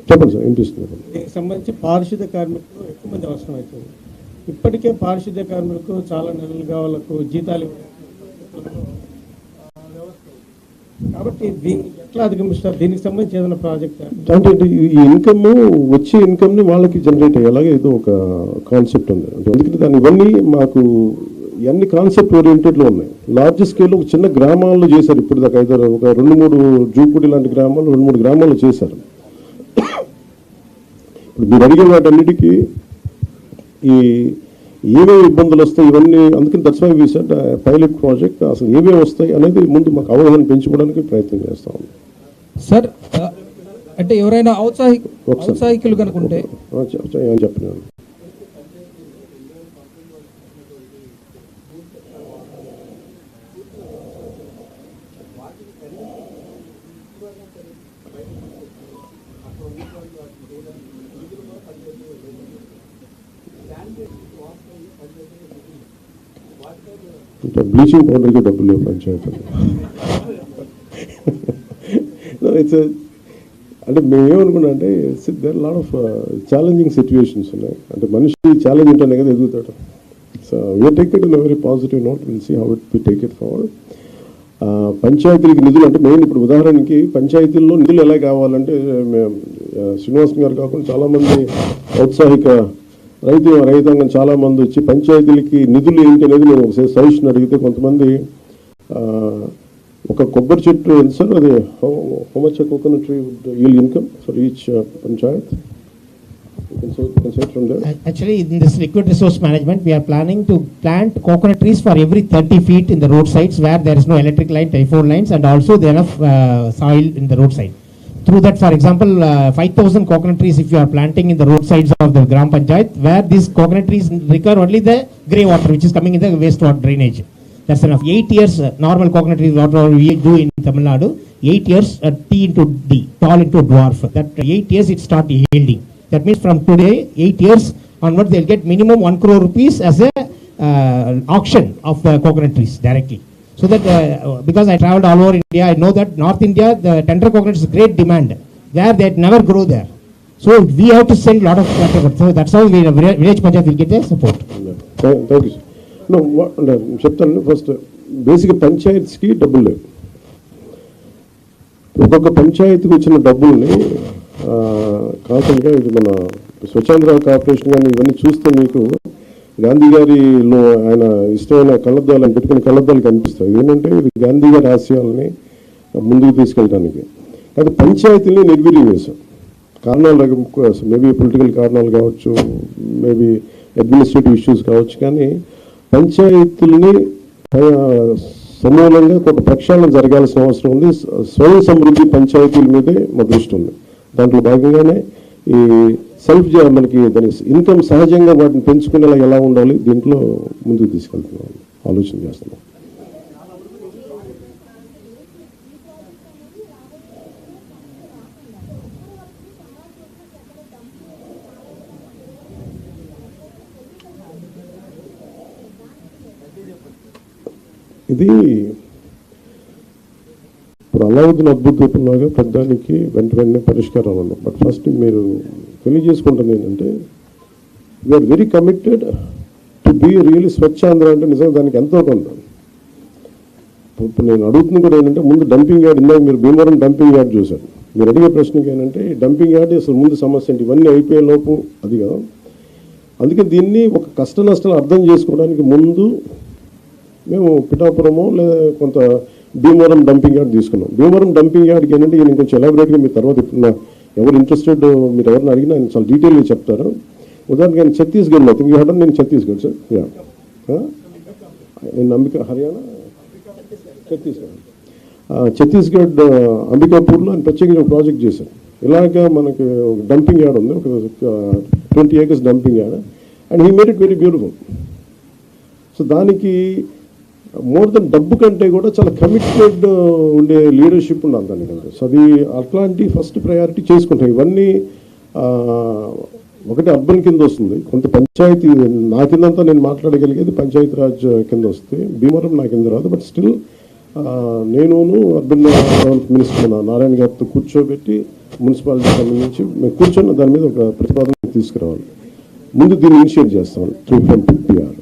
చెప్పండి సార్, వినిపిస్తుంది. దీనికి సంబంధించి పారిశుద్ధ కార్మికులు ఎక్కువ మంది అవసరం అవుతుంది. ఇప్పటికే పారిశుద్ధ కార్మికులకు చాలా నెలలుగా వాళ్ళకు జీతాలు కాబట్టి దీన్ని ఎట్లా అధిగమిస్తారు? దీనికి సంబంధించి ఏదైనా ప్రాజెక్ట్ అంటే ఈ ఇన్కమ్ వచ్చే ఇన్కమ్ని వాళ్ళకి జనరేట్ అయ్యేలాగా ఏదో ఒక కాన్సెప్ట్ ఉంది. అంటే ఎందుకంటే దాన్ని ఇవన్నీ మాకు ఇవన్నీ కాన్సెప్ట్ ఓరియంటెడ్లో ఉన్నాయి. లార్జ్ స్కేల్లో ఒక చిన్న గ్రామాల్లో చేశారు. ఇప్పుడు దాకా ఒక 2-3 జూపూడి లాంటి గ్రామాలు 2-3 గ్రామాల్లో చేశారు. ఇప్పుడు మీరు అడిగే వాటన్నిటికీ ఏమేమి ఇబ్బందులు వస్తాయి ఇవన్నీ, అందుకని that's why we said pilot project. అసలు ఏమేమి వస్తాయి అనేది ముందు మాకు అవగాహన పెంచుకోవడానికి ప్రయత్నం చేస్తా ఉన్నాం సార్. అంటే ఎవరైనా ఔత్సాహికులు కనుకుంటే చెప్పినాను. బ్లీచింగ్ పౌడర్కి డబ్బులు లేవు పంచాయతీలు. అంటే మేమేమనుకున్నా అంటే there lot of challenging situations ఉన్నాయి. అంటే మనిషి ఛాలెంజ్ ఉంటేనే కదా ఎదుగుతాడు. So we're take it in a very positive note. Will see how it we take it forward. పంచాయతీలకి నిధులు అంటే మెయిన్ ఇప్పుడు ఉదాహరణకి పంచాయతీల్లో నిధులు ఎలా కావాలంటే శ్రీనివాసన్ గారు కాకుండా చాలామంది ఔత్సాహిక రైతాంగం చాలామంది వచ్చి పంచాయతీలకి నిధులు ఏంటి అనేది నేను ఒకసారి సజెషన్ అడిగితే కొంతమంది ఒక కొబ్బరి చెట్టు ఎంత సార్ అది how much coconut tree wood yield income for each panchayat? You can say it from there. Actually, in this liquid resource management, we are planning to plant coconut trees for every 30 feet in the roadsides where there is no electric line, telephone lines, and also there enough soil in the roadside. Through that, for example, 5,000 coconut trees if you are planting in the roadsides of the Gram Panchayat, where these coconut trees recover only the grey water which is coming in the wastewater drainage. That's enough. 8 years normal coconut trees what we do in Tamil Nadu. 8 years T into D, tall into dwarf. That 8 years it start yielding. That means from today 8 years onward they'll get minimum 1 crore rupees as a auction of the coconut trees directly. So that because I traveled all over India, I know that North India the tender coconut is great demand where they never grow there. So we have to send lot of coconut. So that's how we village panchayat will get the support. Thank you. No, చెప్తాను. First basic పంచాయత్స్కి డబ్బులు లేవు. ఒక్కొక్క పంచాయతీకి వచ్చిన డబ్బుల్ని కాకుండా ఇది మన స్వచ్ఛాంధ్ర కార్పొరేషన్ కానీ ఇవన్నీ చూస్తే మీకు గాంధీ గారిలో ఆయన ఇష్టమైన కళ్ళద్దాలని పెట్టుకుని కళ్ళద్దాలు కనిపిస్తాయి. ఏంటంటే ఇది గాంధీ గారి ఆశయాలని ముందుకు తీసుకెళ్ళడానికి. అది పంచాయతీని నిర్వీర్యం చేశాం. కారణాలు మేబీ పొలిటికల్ కారణాలు కావచ్చు, మేబీ అడ్మినిస్ట్రేటివ్ ఇష్యూస్ కావచ్చు. కానీ పంచాయతీలని సమూలంగా ఒక ప్రక్షాళన జరగాల్సిన అవసరం ఉంది. స్వయం సమృద్ధి పంచాయతీల మీదే మా దృష్టి ఉంది. దాంట్లో భాగంగానే ఈ మనకి దాని ఇన్కమ్ సహజంగా వాటిని పెంచుకునేలా ఎలా ఉండాలి దీంట్లో ముందుకు తీసుకెళ్తున్నాం, ఆలోచన చేస్తున్నాం. ఇది ఇప్పుడు అలావుద్దీన్ అద్భుతంలాగా పెద్దానికి వెంటనే పరిష్కారాలు ఉన్నాయి. బట్ ఫస్ట్ మీరు తెలియజేసుకుంటుంది ఏంటంటే we are very committed to be really Swachhandhra అంటే నిజంగా దానికి ఎంతో కొంత. ఇప్పుడు నేను అడుగుతుంది కూడా ఏంటంటే ముందు డంపింగ్ యార్డ్, ఇందాక మీరు భీమవరం డంపింగ్ యార్డ్ చూశారు. మీరు అడిగే ప్రశ్నకి ఏంటంటే డంపింగ్ యార్డ్ అసలు ముందు సమస్య ఏంటి, ఇవన్నీ అయిపోయే లోపు అది కదా. అందుకే దీన్ని ఒక కష్ట నష్టాలు అర్థం చేసుకోవడానికి ముందు మేము పిఠాపురము లేదా కొంత భీమవరం డంపింగ్ యార్డ్ తీసుకున్నాం. భీమవరం డంపింగ్ యార్డ్కి ఏంటంటే నేను కొంచెం ఎలాబరేట్గా మీ తర్వాత ఇప్పుడు ఎవరు ఇంట్రెస్టెడ్ మీరు ఎవరిని అడిగినా ఆయన చాలా డీటెయిల్గా చెప్తారు. ఉదాహరణకి నేను ఛత్తీస్గఢ్లో థింక్ యూ నేను ఛత్తీస్గఢ్ సార్ నేను హర్యానా ఛత్తీస్గఢ్ అంబికాపూర్లో ఆయన ప్రత్యేకంగా ఒక ప్రాజెక్ట్ చేశాను. ఇలాగా మనకి డంపింగ్ యార్డ్ ఉంది, ఒక 20 acres dumping yard, and he made it very beautiful. So దానికి మోర్ దెన్ డబ్బు కంటే కూడా చాలా కమిటెడ్ ఉండే లీడర్షిప్ ఉండాలి దానికంటే. సో అది అట్లాంటి ఫస్ట్ ప్రయారిటీ చేసుకుంటాం. ఇవన్నీ ఒకటి అర్బన్ కింద వస్తుంది, కొంత పంచాయతీ నా కిందంతా నేను మాట్లాడగలిగేది పంచాయతీ రాజ్ కింద వస్తే, భీమవరం నా కింద రాదు. బట్ స్టిల్ నేను అర్బన్ డెవలప్మెంట్ మినిస్టర్ నారాయణ గారితో కూర్చోబెట్టి మున్సిపాలిటీ సంబంధించి మేము కూర్చొని దాని మీద ఒక ప్రతిపాదన తీసుకురావాలి. ముందు దీన్ని ఇనిషియేట్ చేస్తాం త్రూ ఫ్రమ్ పిఆర్.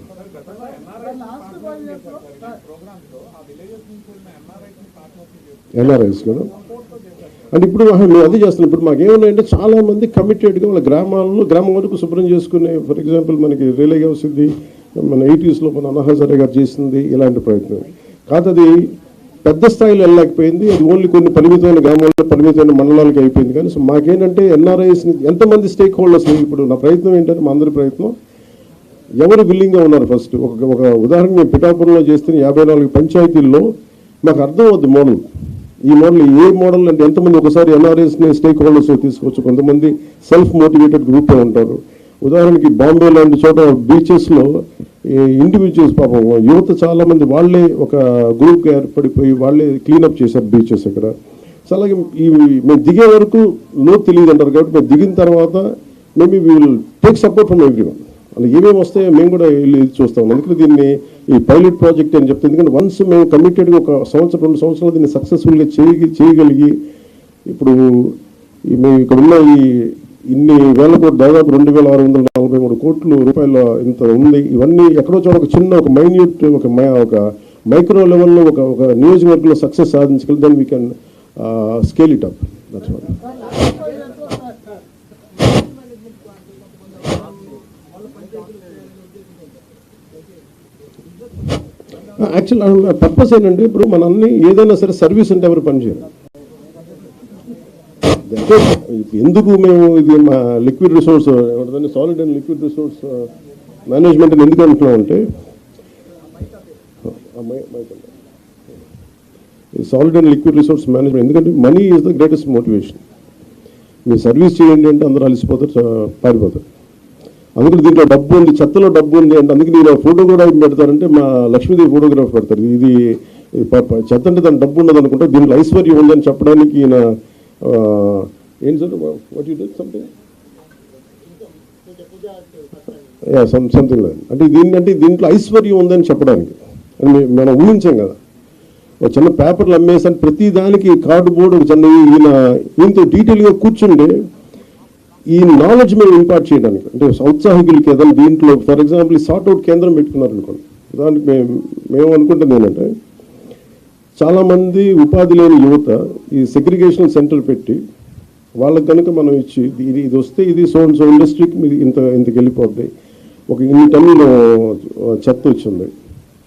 ఎన్ఆర్ఐస్ కదా అంటే ఇప్పుడు మేము అది చేస్తున్నాం. ఇప్పుడు మాకు ఏమన్నాయంటే చాలామంది కమిటెడ్గా వాళ్ళ గ్రామం వరకు శుభ్రం చేసుకునే, ఫర్ ఎగ్జాంపుల్ మనకి రిలే వస్తుంది, మన 80s మన అన్నా హజారే గారు చేసింది ఇలాంటి ప్రయత్నం కాదు. అది పెద్ద స్థాయిలో వెళ్ళలేకపోయింది, అది ఓన్లీ కొన్ని పరిమితమైన గ్రామాల్లో పరిమితమైన మండలాలకి అయిపోయింది. కానీ సో మాకేంటంటే ఎన్ఆర్ఐస్ని ఎంతమంది స్టేక్ హోల్డర్స్ని, ఇప్పుడు నా ప్రయత్నం ఏంటంటే మా అందరి ప్రయత్నం ఎవరు విల్లింగ్గా ఉన్నారు. ఫస్ట్ ఒక ఉదాహరణ మేము పిఠాపురంలో చేస్తే 54 పంచాయతీల్లో మాకు అర్థం అవుద్ది మోడల్. ఈ మోడల్ ఏ మోడల్ అంటే ఎంతమంది ఒకసారి ఎన్ఆర్ఐస్ని స్టేక్ హోల్డర్స్ తీసుకోవచ్చు, కొంతమంది సెల్ఫ్ మోటివేటెడ్ గ్రూప్ ఉంటారు. ఉదాహరణకి బాంబే లాంటి చోట బీచెస్లో ఇండివిజువల్స్ పాపం యువత చాలామంది వాళ్ళే ఒక గ్రూప్గా ఏర్పడిపోయి వాళ్ళే క్లీనప్ చేశారు బీచెస్ అక్కడ. సో అలాగే మేము దిగే వరకు లోతు తెలియదు అంటారు కాబట్టి మేము దిగిన తర్వాత maybe we will take support from everyone. అలా ఏమేమి వస్తాయో మేము కూడా వెళ్ళి చూస్తాం. అందుకని దీన్ని ఈ పైలట్ ప్రాజెక్ట్ అని చెప్తే, ఎందుకంటే వన్స్ మేము కమిటెడ్గా ఒక 1-2 సంవత్సరాలు దీన్ని సక్సెస్ఫుల్గా చేయగలిగి ఇప్పుడు మేము ఇక్కడ ఉన్న ఇన్ని వేల కోట్లు, దాదాపు 2643 కోట్ల రూపాయల ఇంత ఉంది. ఇవన్నీ ఎక్కడో చోట ఒక చిన్న ఒక మైన్యూట్ ఒక మైక్రో లెవెల్లో ఒక నియోజకవర్గంలో సక్సెస్ సాధించగలిగి then we can scale it up. That's what. Actual purpose ఏంటంటే ఇప్పుడు మన అన్ని ఏదైనా సరే సర్వీస్ అంటే ఎవరు పనిచేయాలి. ఎందుకు మేము ఇది మా లిక్విడ్ రిసోర్స్ ఎవరిదాన్ని solid and liquid resource management అని ఎందుకు అంటున్నాం అంటే solid and liquid resource management ఎందుకంటే money is the greatest motivation. మీరు సర్వీస్ చేయండి అంటే అందరూ అలసిపోతారు, పారిపోతారు. అందుకని దీంట్లో డబ్బు ఉంది, చెత్తలో డబ్బు ఉంది అంటే అందుకే నేను ఫోటో కూడా ఏం పెడతారంటే మా లక్ష్మీదేవి ఫోటోగ్రాఫ్ పెడతారు. ఇది చెత్త అంటే దాని డబ్బు ఉండదు అనుకుంటే దీంట్లో ఐశ్వర్యం ఉందని చెప్పడానికి ఈయన ఏం sir what you do something something అంటే దీంట్లో ఐశ్వర్యం ఉందని చెప్పడానికి మనం ఊహించాం కదా. ఒక చిన్న పేపర్లు అమ్మేసాను ప్రతి దానికి కార్డు బోర్డు ఒక చిన్న ఈయనతో డీటెయిల్గా కూర్చుంటే ఈ నాలెడ్జ్ మేము ఇంపార్ట్ చేయడానికి అంటే ఔత్సాహికులకి ఏదైనా దీంట్లో ఫర్ ఎగ్జాంపుల్ ఈ సార్ట్అవుట్ కేంద్రం పెట్టుకున్నారు అనుకోండి. దానికి మేము అనుకుంటుంది ఏంటంటే చాలామంది ఉపాధి లేని యువత ఈ సెగ్రిగేషన్ సెంటర్ పెట్టి వాళ్ళకి కనుక మనం ఇచ్చి ఇది వస్తే ఇది సో ఇండస్ట్రీకి మీరు ఇంతకు వెళ్ళిపోద్ది, ఒక ఇన్ని టన్నులు చెత్త వచ్చింది,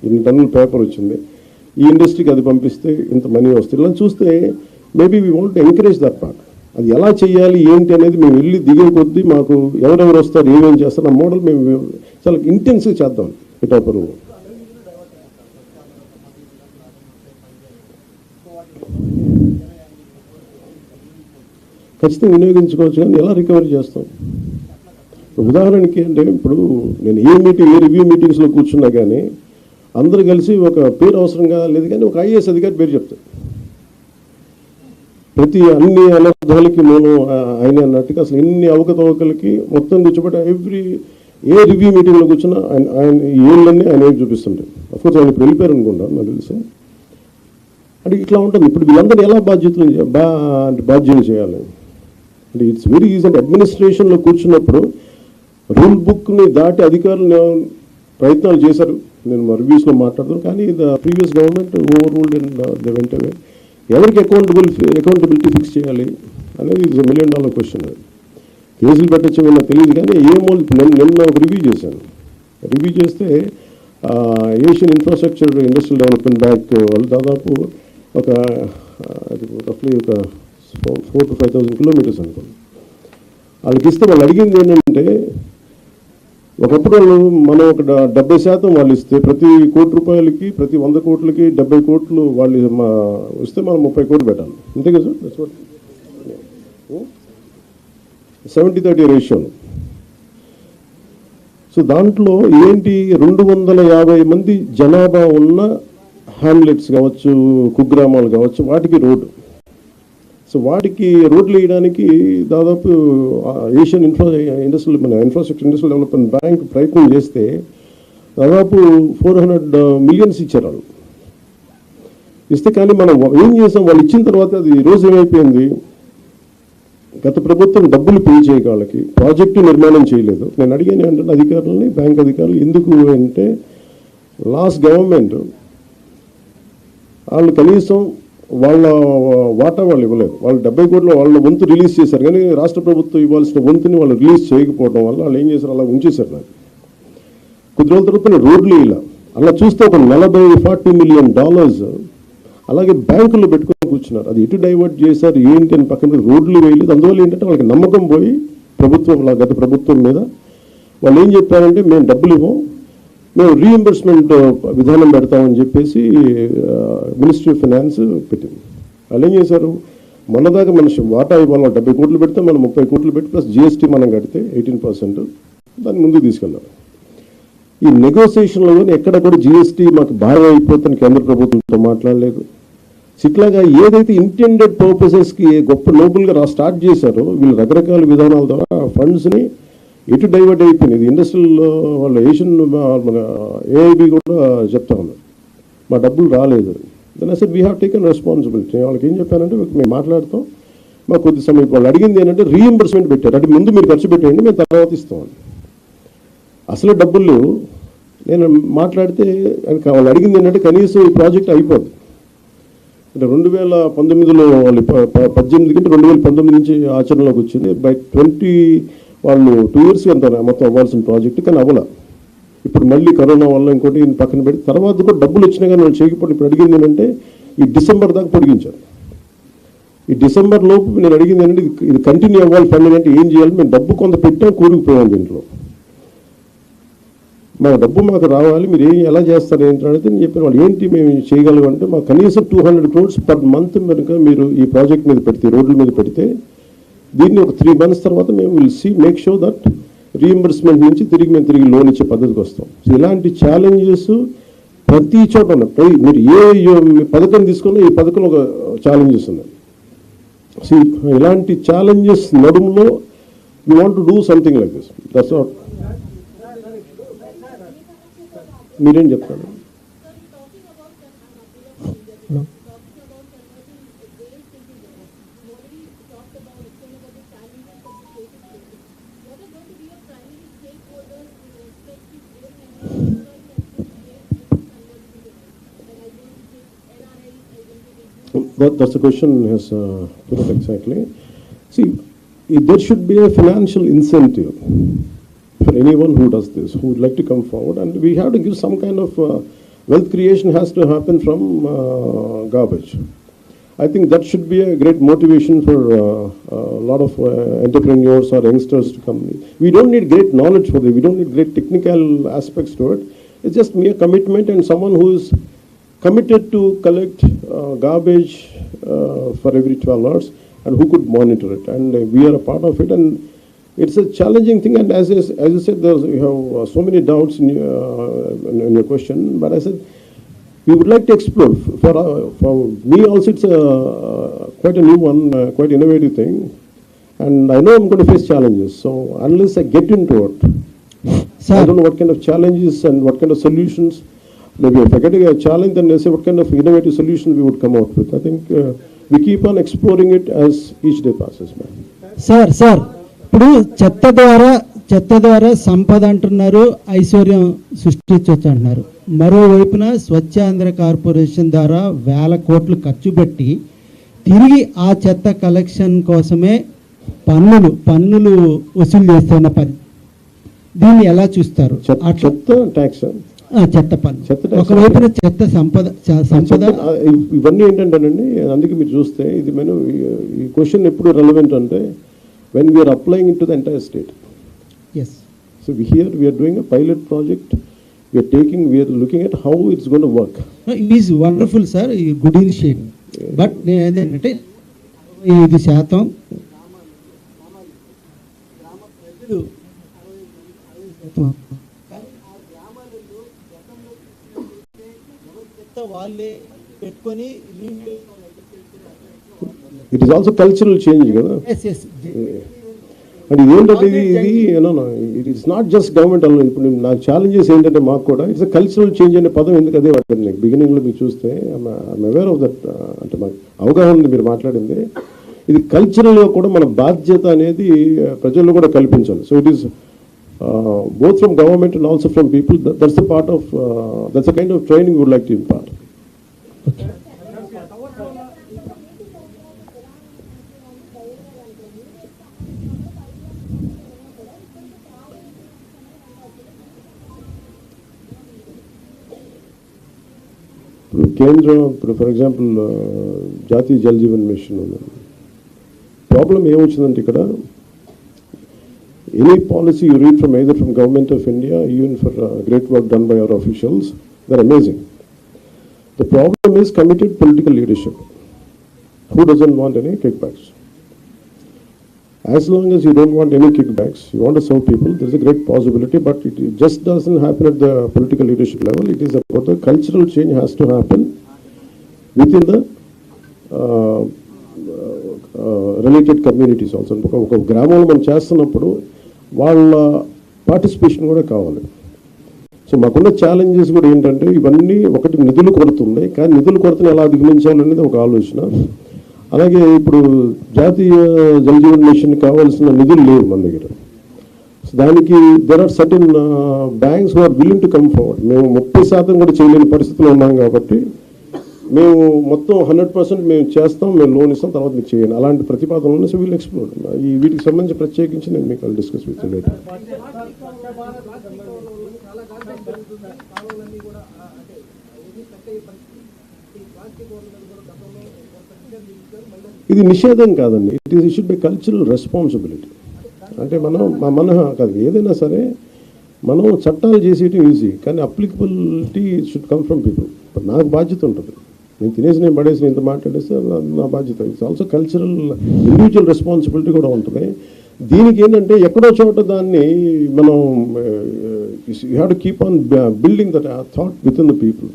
ఇన్ని టన్నులు పేపర్ వచ్చింది, ఈ ఇండస్ట్రీకి అది పంపిస్తే ఇంత మనీ వస్తుంది. ఇలా చూస్తే maybe we want encourage that part. అది ఎలా చేయాలి ఏంటి అనేది మేము వెళ్ళి దిగే కొద్దీ మాకు ఎవరెవరు వస్తారు ఏమేమి చేస్తారు ఆ మోడల్ మేము చాలా ఇంటెన్స్గా చేద్దాం పిఠాపురంలో. ఖచ్చితంగా వినియోగించుకోవచ్చు, కానీ ఎలా రికవరీ చేస్తాం? ఉదాహరణకి అంటే ఇప్పుడు నేను ఏ రివ్యూ మీటింగ్స్లో కూర్చున్నా కానీ అందరూ కలిసి ఒక పేరు అవసరంగా లేదు, కానీ ఒక ఐఏఎస్ అధికారి పేరు చెప్తారు. ప్రతి అన్ని అనర్థాలకి మూలం ఆయన అన్నట్టుగా అసలు ఎన్ని అవకతవకలకి మొత్తం కూర్చోబెట్టి ఏ రివ్యూ మీటింగ్లో కూర్చున్నా ఆయన ఏళ్ళన్నీ ఆయన ఏం చూపిస్తుంటారు. అఫ్కోర్స్ ఆయన ఇప్పుడు వెళ్ళిపోయారు అనుకుంటా నాకు తెలిసి. అంటే ఇట్లా ఉంటుంది. ఇప్పుడు వీళ్ళందరూ ఎలా బాధ్యతలు చేయాలి అంటే ఇట్స్ వెరీ ఈజీ. అంటే అడ్మినిస్ట్రేషన్లో కూర్చున్నప్పుడు రూల్ బుక్ని దాటి అధికారులు ప్రయత్నాలు చేశారు. నేను మా రివ్యూస్లో మాట్లాడుతాను, కానీ the previous government over ruled and the వెంట అవే. ఎవరికి అకౌంటబిలిటీ ఫిక్స్ చేయాలి అనేది ఇస్ $1 million క్వశ్చన్. కేసులు పెట్టచ్చో నాకు తెలియదు, కానీ నిన్న ఒక రివ్యూ చేశాను. రివ్యూ చేస్తే Asian infrastructure industrial development bank వాళ్ళు దాదాపు ఒక రఫ్లీ ఒక 4,000 to 5,000 kilometers అనుకోండి. వాళ్ళకి ఇస్తే వాళ్ళు అడిగింది ఏంటంటే, ఒకప్పుడు వాళ్ళు మనం ఒక 70% వాళ్ళు ఇస్తే ప్రతి ₹1,00,00,000కి ప్రతి 100 కోట్లకి 70 కోట్లు వాళ్ళు ఇస్తే మనం 30 కోట్లు పెట్టాలి. అంతే కదా సార్? 70-30 రేషియోలు. సో దాంట్లో ఏంటి, 250 మంది జనాభా ఉన్న హ్యామ్లెట్స్ కావచ్చు, కుగ్రామాలు కావచ్చు, వాటికి రోడ్డు. సో వాటికి రోడ్లు వేయడానికి దాదాపు Asian infrastructure industrial development bank ప్రయత్నం చేస్తే దాదాపు 400 million ఇచ్చారు వాళ్ళు. ఇస్తే కానీ మనం ఏం చేసాం, వాళ్ళు ఇచ్చిన తర్వాత అది ఈరోజు ఏమైపోయింది, గత ప్రభుత్వం డబ్బులు పే చేయక వాళ్ళకి ప్రాజెక్టు నిర్మాణం చేయలేదు. నేను అడిగాను ఏంటంటే అధికారులని, బ్యాంక్ అధికారులు, ఎందుకు అంటే లాస్ట్ గవర్నమెంట్ వాళ్ళు కనీసం వాళ్ళ వాటా వాళ్ళు ఇవ్వలేదు. వాళ్ళు 70 కోట్ల వాళ్ళ వంతు రిలీజ్ చేశారు, కానీ రాష్ట్ర ప్రభుత్వం ఇవ్వాల్సిన వంతుని వాళ్ళు రిలీజ్ చేయకపోవడం వల్ల వాళ్ళు ఏం చేశారు, అలా ఉంచేశారు. నాకు కొద్ది రోజుల తర్వాత రోడ్లు ఇలా అలా చూస్తే ఒక $40-40 million అలాగే బ్యాంకుల్లో పెట్టుకొని కూర్చున్నారు. అది ఎటు డైవర్ట్ చేశారు ఏంటి అని పక్కన రోడ్లు వేయలేదు. అందువల్ల ఏంటంటే వాళ్ళకి నమ్మకం పోయి గత ప్రభుత్వం మీద వాళ్ళు ఏం చెప్పారంటే, మేము డబ్బులు ఇవ్వం, మేము రీఎంబర్స్మెంట్ విధానం పెడతామని చెప్పేసి మినిస్ట్రీ ఆఫ్ ఫైనాన్స్ పెట్టింది. వాళ్ళు ఏం చేశారు, మొన్నదాకా మనిషి వాటా ఇవ్వాలి, 70 కోట్లు పెడితే మనం 30 కోట్లు పెట్టి ప్లస్ GST మనం కడితే 18% దాన్ని ముందుకు తీసుకెళ్ళారు. ఈ నెగోసియేషన్లో కానీ ఎక్కడ కూడా GST మాకు భారం అయిపోతుంది కేంద్ర ప్రభుత్వంతో మాట్లాడలేదు. ఇట్లాగా ఏదైతే ఇంటెండెడ్ పర్పసెస్కి గొప్ప నోబుల్గా స్టార్ట్ చేశారో వీళ్ళు రకరకాల విధానాల ద్వారా ఫండ్స్ని ఎటు డైవర్ట్ అయిపోయింది. ఇండస్ట్రియల్ వాళ్ళ ఏషియన్ మన AIB కూడా చెప్తా ఉన్నారు, మా డబ్బులు రాలేదు. Then I said we have taken responsibility. వాళ్ళకి ఏం చెప్పానంటే, మేము మాట్లాడతాం, మాకు కొద్ది సమయం. వాళ్ళు అడిగింది ఏంటంటే రీఎంబర్స్మెంట్ పెట్టారు, అంటే ముందు మీరు ఖర్చు పెట్టేయండి, మేము తర్వాత ఇస్తామని. అసలు డబ్బులు లేవు. నేను మాట్లాడితే వాళ్ళు అడిగింది ఏంటంటే కనీసం ఈ ప్రాజెక్ట్ అయిపోద్ది అంటే 2019లో వాళ్ళు 18 కంటే 2019 నుంచి ఆచరణలోకి వచ్చింది. బై 20 వాళ్ళు 2 years అంత మొత్తం అవ్వాల్సిన ప్రాజెక్టు, కానీ అవ్వాల. ఇప్పుడు మళ్ళీ కరోనా వల్ల ఇంకోటి పక్కన పెట్టి తర్వాత కూడా డబ్బులు వచ్చినా కానీ వాళ్ళు చేయకపోతే ఇప్పుడు అడిగింది ఏంటంటే ఈ డిసెంబర్ దాకా పొడిగించారు. ఈ డిసెంబర్ లోపు నేను అడిగింది ఏంటంటే ఇది కంటిన్యూ అవ్వాలి ఫండ్ అంటే ఏం చేయాలి, మేము డబ్బు కొంత పెట్టాం, కూరుకుపోయాం దీంట్లో, మా డబ్బు మాకు రావాలి, మీరు ఎలా చేస్తారు ఏంటి అడిగితే నేను చెప్పాను. వాళ్ళు ఏంటి మేము చేయగలం అంటే, మాకు కనీసం 200 crores per month కనుక మీరు ఈ ప్రాజెక్ట్ మీద పెడితే, రోడ్ల మీద పెడితే దీన్ని ఒక 3 months తర్వాత మేము మేక్ షూర్ దట్ రీఎంబర్స్మెంట్ నుంచి మేము తిరిగి లోన్ ఇచ్చే పద్ధతికి వస్తాం. సో ఇలాంటి ఛాలెంజెస్ ప్రతి చోట ఉన్నాయి. మీరు ఏ పథకం తీసుకున్నా ఈ పథకంలో ఒక ఛాలెంజెస్ ఉన్నాయి. సో ఇలాంటి ఛాలెంజెస్ నడుములో you want to do something like this. That's what. మీరేం చెప్తారు? That's the question has put it exactly. See, there should be a financial incentive for anyone who does this, who would like to come forward, and we have to give some kind of wealth creation has to happen from garbage. I think that should be a great motivation for a lot of entrepreneurs or youngsters to come. We don't need great knowledge for it. We don't need great technical aspects to it. It's just mere commitment and someone who is committed to collect garbage for every 12 hours and who could monitor it. And we are a part of it, and it's a challenging thing. And as you said, you have so many doubts in your question, but I said we would like to explore. For me also, it's quite a new one, quite innovative thing, and I know I'm going to face challenges. So unless I get into it, I don't know what kind of challenges and what kind of solutions. Maybe if I get a challenge, then I say what kind of innovative solution we would come out with. I think we keep on exploring it as each day passes, man. Sir ఇప్పుడు చెత్త ద్వారా సంపద అంటున్నారు, ఐశ్వర్యం సృష్టించవచ్చు అంటున్నారు. మరోవైపున Swachhandhra corporation ద్వారా వేల కోట్లు ఖర్చు పెట్టి తిరిగి ఆ చెత్త కలెక్షన్ కోసమే పన్నులు వసూలు చేస్తున్న పని, దీన్ని ఎలా చూస్తారు? చెత్త ట్యాక్స్, చెత్త పన్ను ఒకవైపున చెత్త సంపద ఇవన్నీ ఏంటంటేనండి, అందుకే మీరు చూస్తే ఇది మనం ఈ క్వశ్చన్ ఎప్పుడు రెలవెంట్ అంటే when we're applying in to the entire state. yes So we are doing a pilot project. We are looking at how it's going to work. no, it is wonderful sir, good initiative, but ఏంటంటే 5% వాళ్ళే పెట్టుకొని It is also cultural change కదా. And ఇదేంటంటే ఇది it is not just government అలా. ఇప్పుడు నాకు challenges ఏంటంటే మాకు కూడా ఇట్స్ అ కల్చరల్ చేంజ్ అనే పదం ఎందుకు అదే వాడండి. నాకు బిగినింగ్లో మీరు చూస్తే ఐఎమ్ అవేర్ ఆఫ్ దట్, అంటే మాకు అవగాహన ఉంది మీరు మాట్లాడింది. ఇది కల్చరల్గా కూడా మన బాధ్యత అనేది ప్రజల్లో కూడా కల్పించాలి. So it is both from government and also from people. That's the part of that's the kind of training we would like to impart. కేంద్ర ఇప్పుడు ఫర్ ఎగ్జాంపుల్ జాతీయ జల్ జీవన్ మిషన్ ఉంది. ప్రాబ్లం ఏమొచ్చిందంటే ఇక్కడ any policy you read from either from government of India, even for great work done by our officials, they're amazing. The problem is committed political leadership. Who doesn't want any kickbacks? As long as you don't want any kickbacks, you want to serve people, there's a great possibility, but it just doesn't happen at the political leadership level. It is about the cultural change has to happen within the related communities also. ఒక గ్రామంలో మనం చేస్తున్నప్పుడు వాళ్ళ participation కూడా కావాలి. So మాకున్న challenges కూడా ఏంటంటే ఇవన్నీ ఒకటి నిధులు కొరత ఉన్నాయి, కానీ నిధుల కొరతను ఎలా అధిగమించాలనేది ఒక ఆలోచన. అలాగే ఇప్పుడు జాతీయ జల్ జీవన్ మిషన్ కావాల్సిన నిధులు లేవు మన దగ్గర. సో దానికి there are certain banks who are willing to come forward. మేము 30% కూడా చేయలేని పరిస్థితిలో ఉన్నాం కాబట్టి మేము మొత్తం 100% మేము చేస్తాం, మేము లోన్ ఇస్తాం, తర్వాత మీరు చేయండి అలాంటి ప్రతిపాదనలు. సో వీళ్ళు ఎక్స్ప్లోర్ ఈ వీటికి సంబంధించి ప్రత్యేకించి నేను మీకు డిస్కస్ విత్ లేటర్. ఇది నిషేధం కాదండి, it should be cultural responsibility. అంటే మన కాదు ఏదైనా సరే మనం చట్టాలు చేసేయటం ఈజీ, కానీ applicability should come from people. ఇప్పుడు నాకు బాధ్యత ఉంటుంది, నేను తినేసి నేను పడేసి ఇంత మాట్లాడేస్తే నా బాధ్యత. It's also cultural individual responsibility కూడా ఉంటుంది. దీనికి ఏంటంటే ఎక్కడో చోట దాన్ని మనం you have to keep on building that thought with in the people.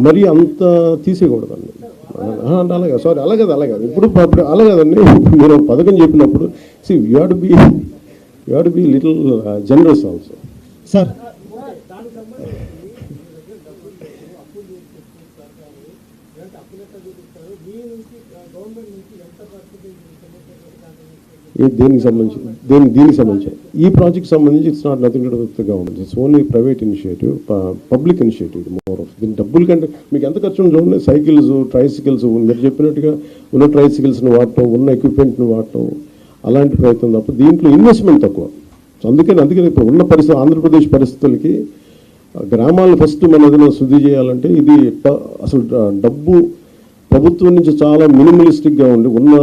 మరి అంత తీసేయకూడదండి. అలాగే సారీ అలాగే ఇప్పుడు అలాగదండి. మీరు పథకం చెప్పినప్పుడు you have to be little generous also. Sir దీనికి సంబంధించి ఈ ప్రాజెక్ట్ సంబంధించి it's not nothing to do with government. It's only private initiative, public initiative. More of దీని డబ్బులు కంటే మీకు ఎంత ఖర్చు చూడండి. సైకిల్స్, ట్రైసికల్స్ మీరు చెప్పినట్టుగా ఉన్న ట్రైసికల్స్ని వాడటం, ఉన్న ఎక్విప్మెంట్ని వాడటం, అలాంటి ప్రయత్నం తప్ప దీంట్లో ఇన్వెస్ట్మెంట్ తక్కువ. సో అందుకని ఇప్పుడు ఉన్న పరిస్థితి ఆంధ్రప్రదేశ్ పరిస్థితులకి గ్రామాలు ఫస్ట్ మనం ఏదైనా శుద్ధి చేయాలంటే ఇది అసలు డబ్బు ప్రభుత్వం నుంచి చాలా మినిమలిస్టిక్గా ఉండి ఉన్న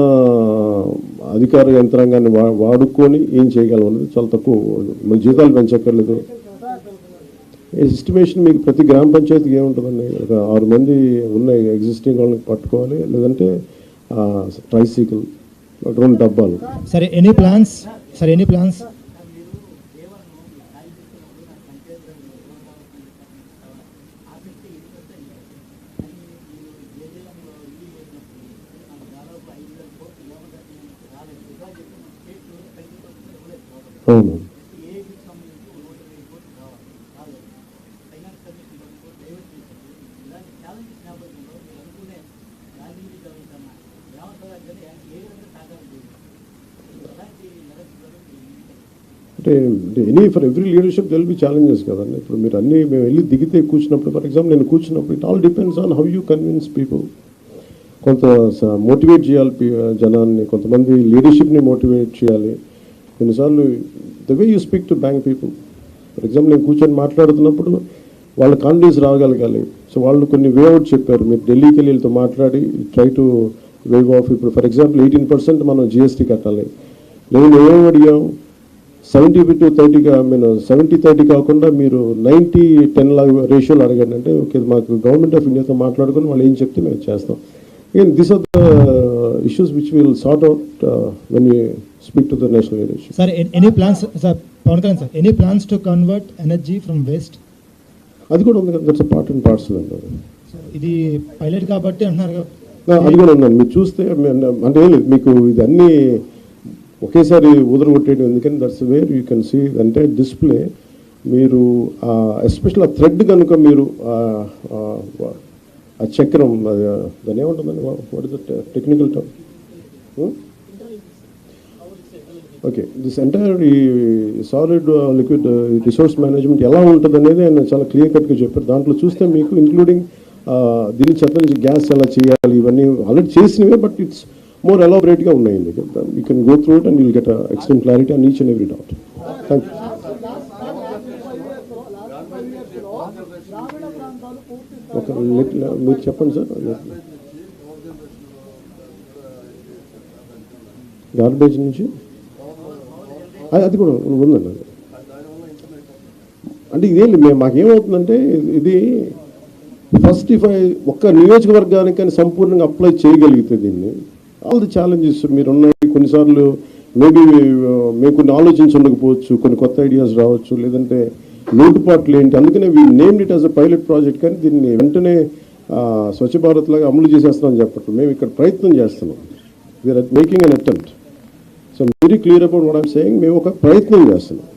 అధికార యంత్రాంగాన్ని వాడుకొని ఏం చేయగలం అనేది చాలా తక్కువ. మన జీతాలు పెంచక్కర్లేదు. ఎస్టిమేషన్ మీకు ప్రతి గ్రామ పంచాయతీకి ఏముంటుందండి, ఒక 6 మంది ఉన్నాయి ఎగ్జిస్టింగ్ వాళ్ళని పట్టుకోవాలి, లేదంటే ట్రైసైకిల్ 2 డబ్బాలు. Sir, any plans? Sir, any plans? అవును. అంటే any for every leadership there'll be challenges కదండి. ఇప్పుడు మీరు అన్నీ మేము వెళ్ళి దిగితే కూర్చున్నప్పుడు, ఫర్ ఎగ్జాంపుల్ నేను కూర్చున్నప్పుడు it all depends on how you convince people. కొంత మోటివేట్ చేయాలి జనాన్ని, కొంతమంది లీడర్షిప్ని మోటివేట్ చేయాలి. కొన్నిసార్లు the way you speak to bank people, for example నేను కూర్చొని మాట్లాడుతున్నప్పుడు వాళ్ళ కాన్ఫిడెన్స్ రాగలగాలి. సో వాళ్ళు కొన్ని వే అవుట్ చెప్పారు, మీరు ఢిల్లీకి వెళ్ళి వీళ్ళతో మాట్లాడి ట్రై టు వేవ్ ఆఫ్. ఇప్పుడు ఫర్ ఎగ్జాంపుల్ 18% మనం జిఎస్టీ కట్టాలి, నేను ఏమేమి అడిగాం 70-30గా, నేను 70-30 కాకుండా మీరు 90-10 లాగా రేషియోలు అడగండి అంటే ఓకే, మాకు గవర్నమెంట్ ఆఫ్ ఇండియాతో మాట్లాడుకొని వాళ్ళు ఏం చెప్తే మేము చేస్తాం. Again these are the issues which will sort out when you speak to the national leadership. Sir, any plans, sir, Pawan Kalyan sir, any plans to convert energy from waste? అది కూడా ఉంది కదా, దట్స్ పార్ట్ అండ్ పార్సల్ అండి. ఇది pilot కాబట్టి అంటున్నారు కదా. అది కూడా ఉందండి. మీరు చూస్తే అంటే ఏం లేదు, మీకు ఇదన్నీ ఒకేసారి కొట్టేయడం ఎందుకని, that's where you can see అంటే డిస్ప్లే. మీరు ఎస్పెషల్ ఆ థ్రెడ్ కనుక మీరు ఆ చక్రం, అది దాని ఏముంటుందండి, what is the technical term? Okay, this entire ఈ సాలిడ్ లిక్విడ్ రిసోర్స్ మేనేజ్మెంట్ ఎలా ఉంటుంది అనేది ఆయన చాలా క్లియర్ కట్గా చెప్పారు. దాంట్లో చూస్తే మీకు ఇంక్లూడింగ్ దీని చెత్త నుంచి గ్యాస్ ఎలా చేయాలి, ఇవన్నీ ఆల్రెడీ చేసినవే, బట్ ఇట్స్ more elaborate గా ఉన్నాయండి. You can go through it and you will get a extreme clarity on each and every doubt. Thank you. Okay, మీరు చెప్పండి సార్. గార్బేజ్ నుంచి అది కూడా ఉందండి. అంటే ఇదేంటి మాకేమవుతుందంటే ఇది ఫస్ట్ ఒక్క నియోజకవర్గానికి కానీ సంపూర్ణంగా అప్లై చేయగలిగితే దీన్ని ఆల్ ది ఛాలెంజెస్ మీరు ఉన్నాయి. కొన్నిసార్లు మేబీ మేము కొన్ని ఆలోచించి ఉండకపోవచ్చు, కొన్ని కొత్త ఐడియాస్ రావచ్చు, లేదంటే లోటుపాట్లు ఏంటి, అందుకనే we named it as a pilot project. కానీ దీన్ని వెంటనే స్వచ్ఛ భారత్ లాగా అమలు చేసేస్తున్నాం చెప్పట్లేదు, మేము ఇక్కడ ప్రయత్నం చేస్తున్నాం. We're making an attempt. So very clear about what I'm saying, మేము ఒక ప్రయత్నం చేస్తున్నాం.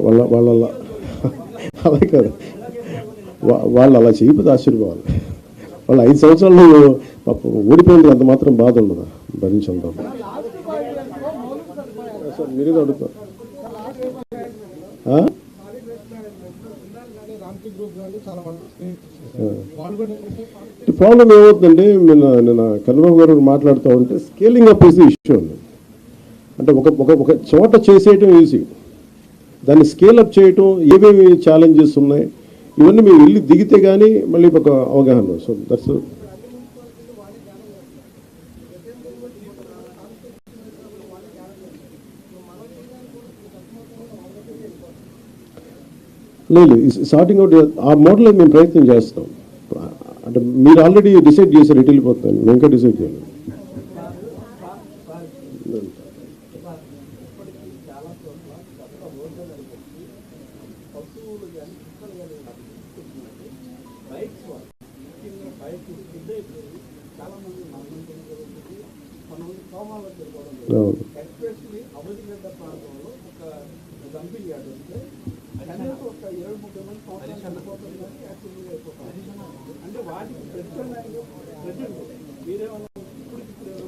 వాళ్ళ అలా కాదు, వాళ్ళు అలా చేయకపోతే ఆశ్చర్యపోవాలి. వాళ్ళు 5 సంవత్సరాలు ఓడిపోయింది, అంత మాత్రం బాధ ఉండదు, భరించడం. మీరేదో అడుగుతారు. ప్రాబ్లం ఏమవుతుందంటే, నేను కన్నబాబు గారు మాట్లాడుతూ ఉంటే scaling up is the issue అండి. అంటే ఒక చోట చేసేయటం ఈజీ, దాన్ని స్కేల్ అప్ చేయటం ఏమేమి ఛాలెంజెస్ ఉన్నాయి ఇవన్నీ మీరు వెళ్ళి దిగితే కానీ మళ్ళీ ఒక అవగాహన. సో దట్స్ లేదు సార్టింగ్ అవుట్ ఆ మోడల్ మేము ప్రయత్నం చేస్తాం. అంటే మీరు ఆల్రెడీ డిసైడ్ చేశారు ఎటు వెళ్ళిపోతాను, మేము ఇంకా డిసైడ్ చేయాలి.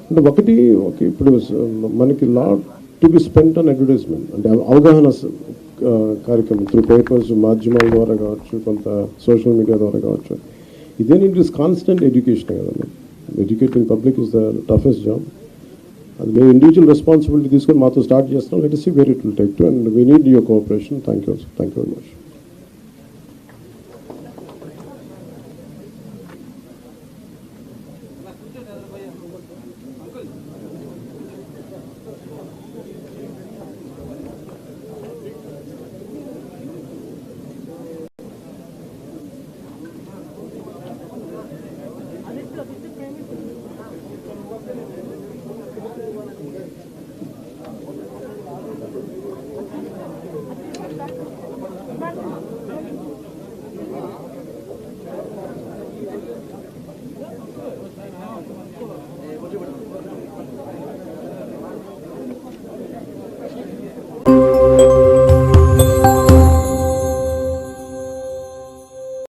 అంటే ఒకటి ఇప్పుడు మనకి lot to be spent on advertisement, అంటే అవగాహన కార్యక్రమం త్రూ పేపర్స్, మాధ్యమాల ద్వారా కావచ్చు, కొంత సోషల్ మీడియా ద్వారా కావచ్చు. ఇదేంటి ఇట్ ఈస్ కాన్స్టెంట్ ఎడ్యుకేషన్ కదండి. Educating public is the toughest job. అది మేము ఇండివిజువల్ రెస్పాన్సిబిలిటీ తీసుకొని మాతో స్టార్ట్ చేస్తాం. Let us see where it will take to, and we need your cooperation. Thank you very much.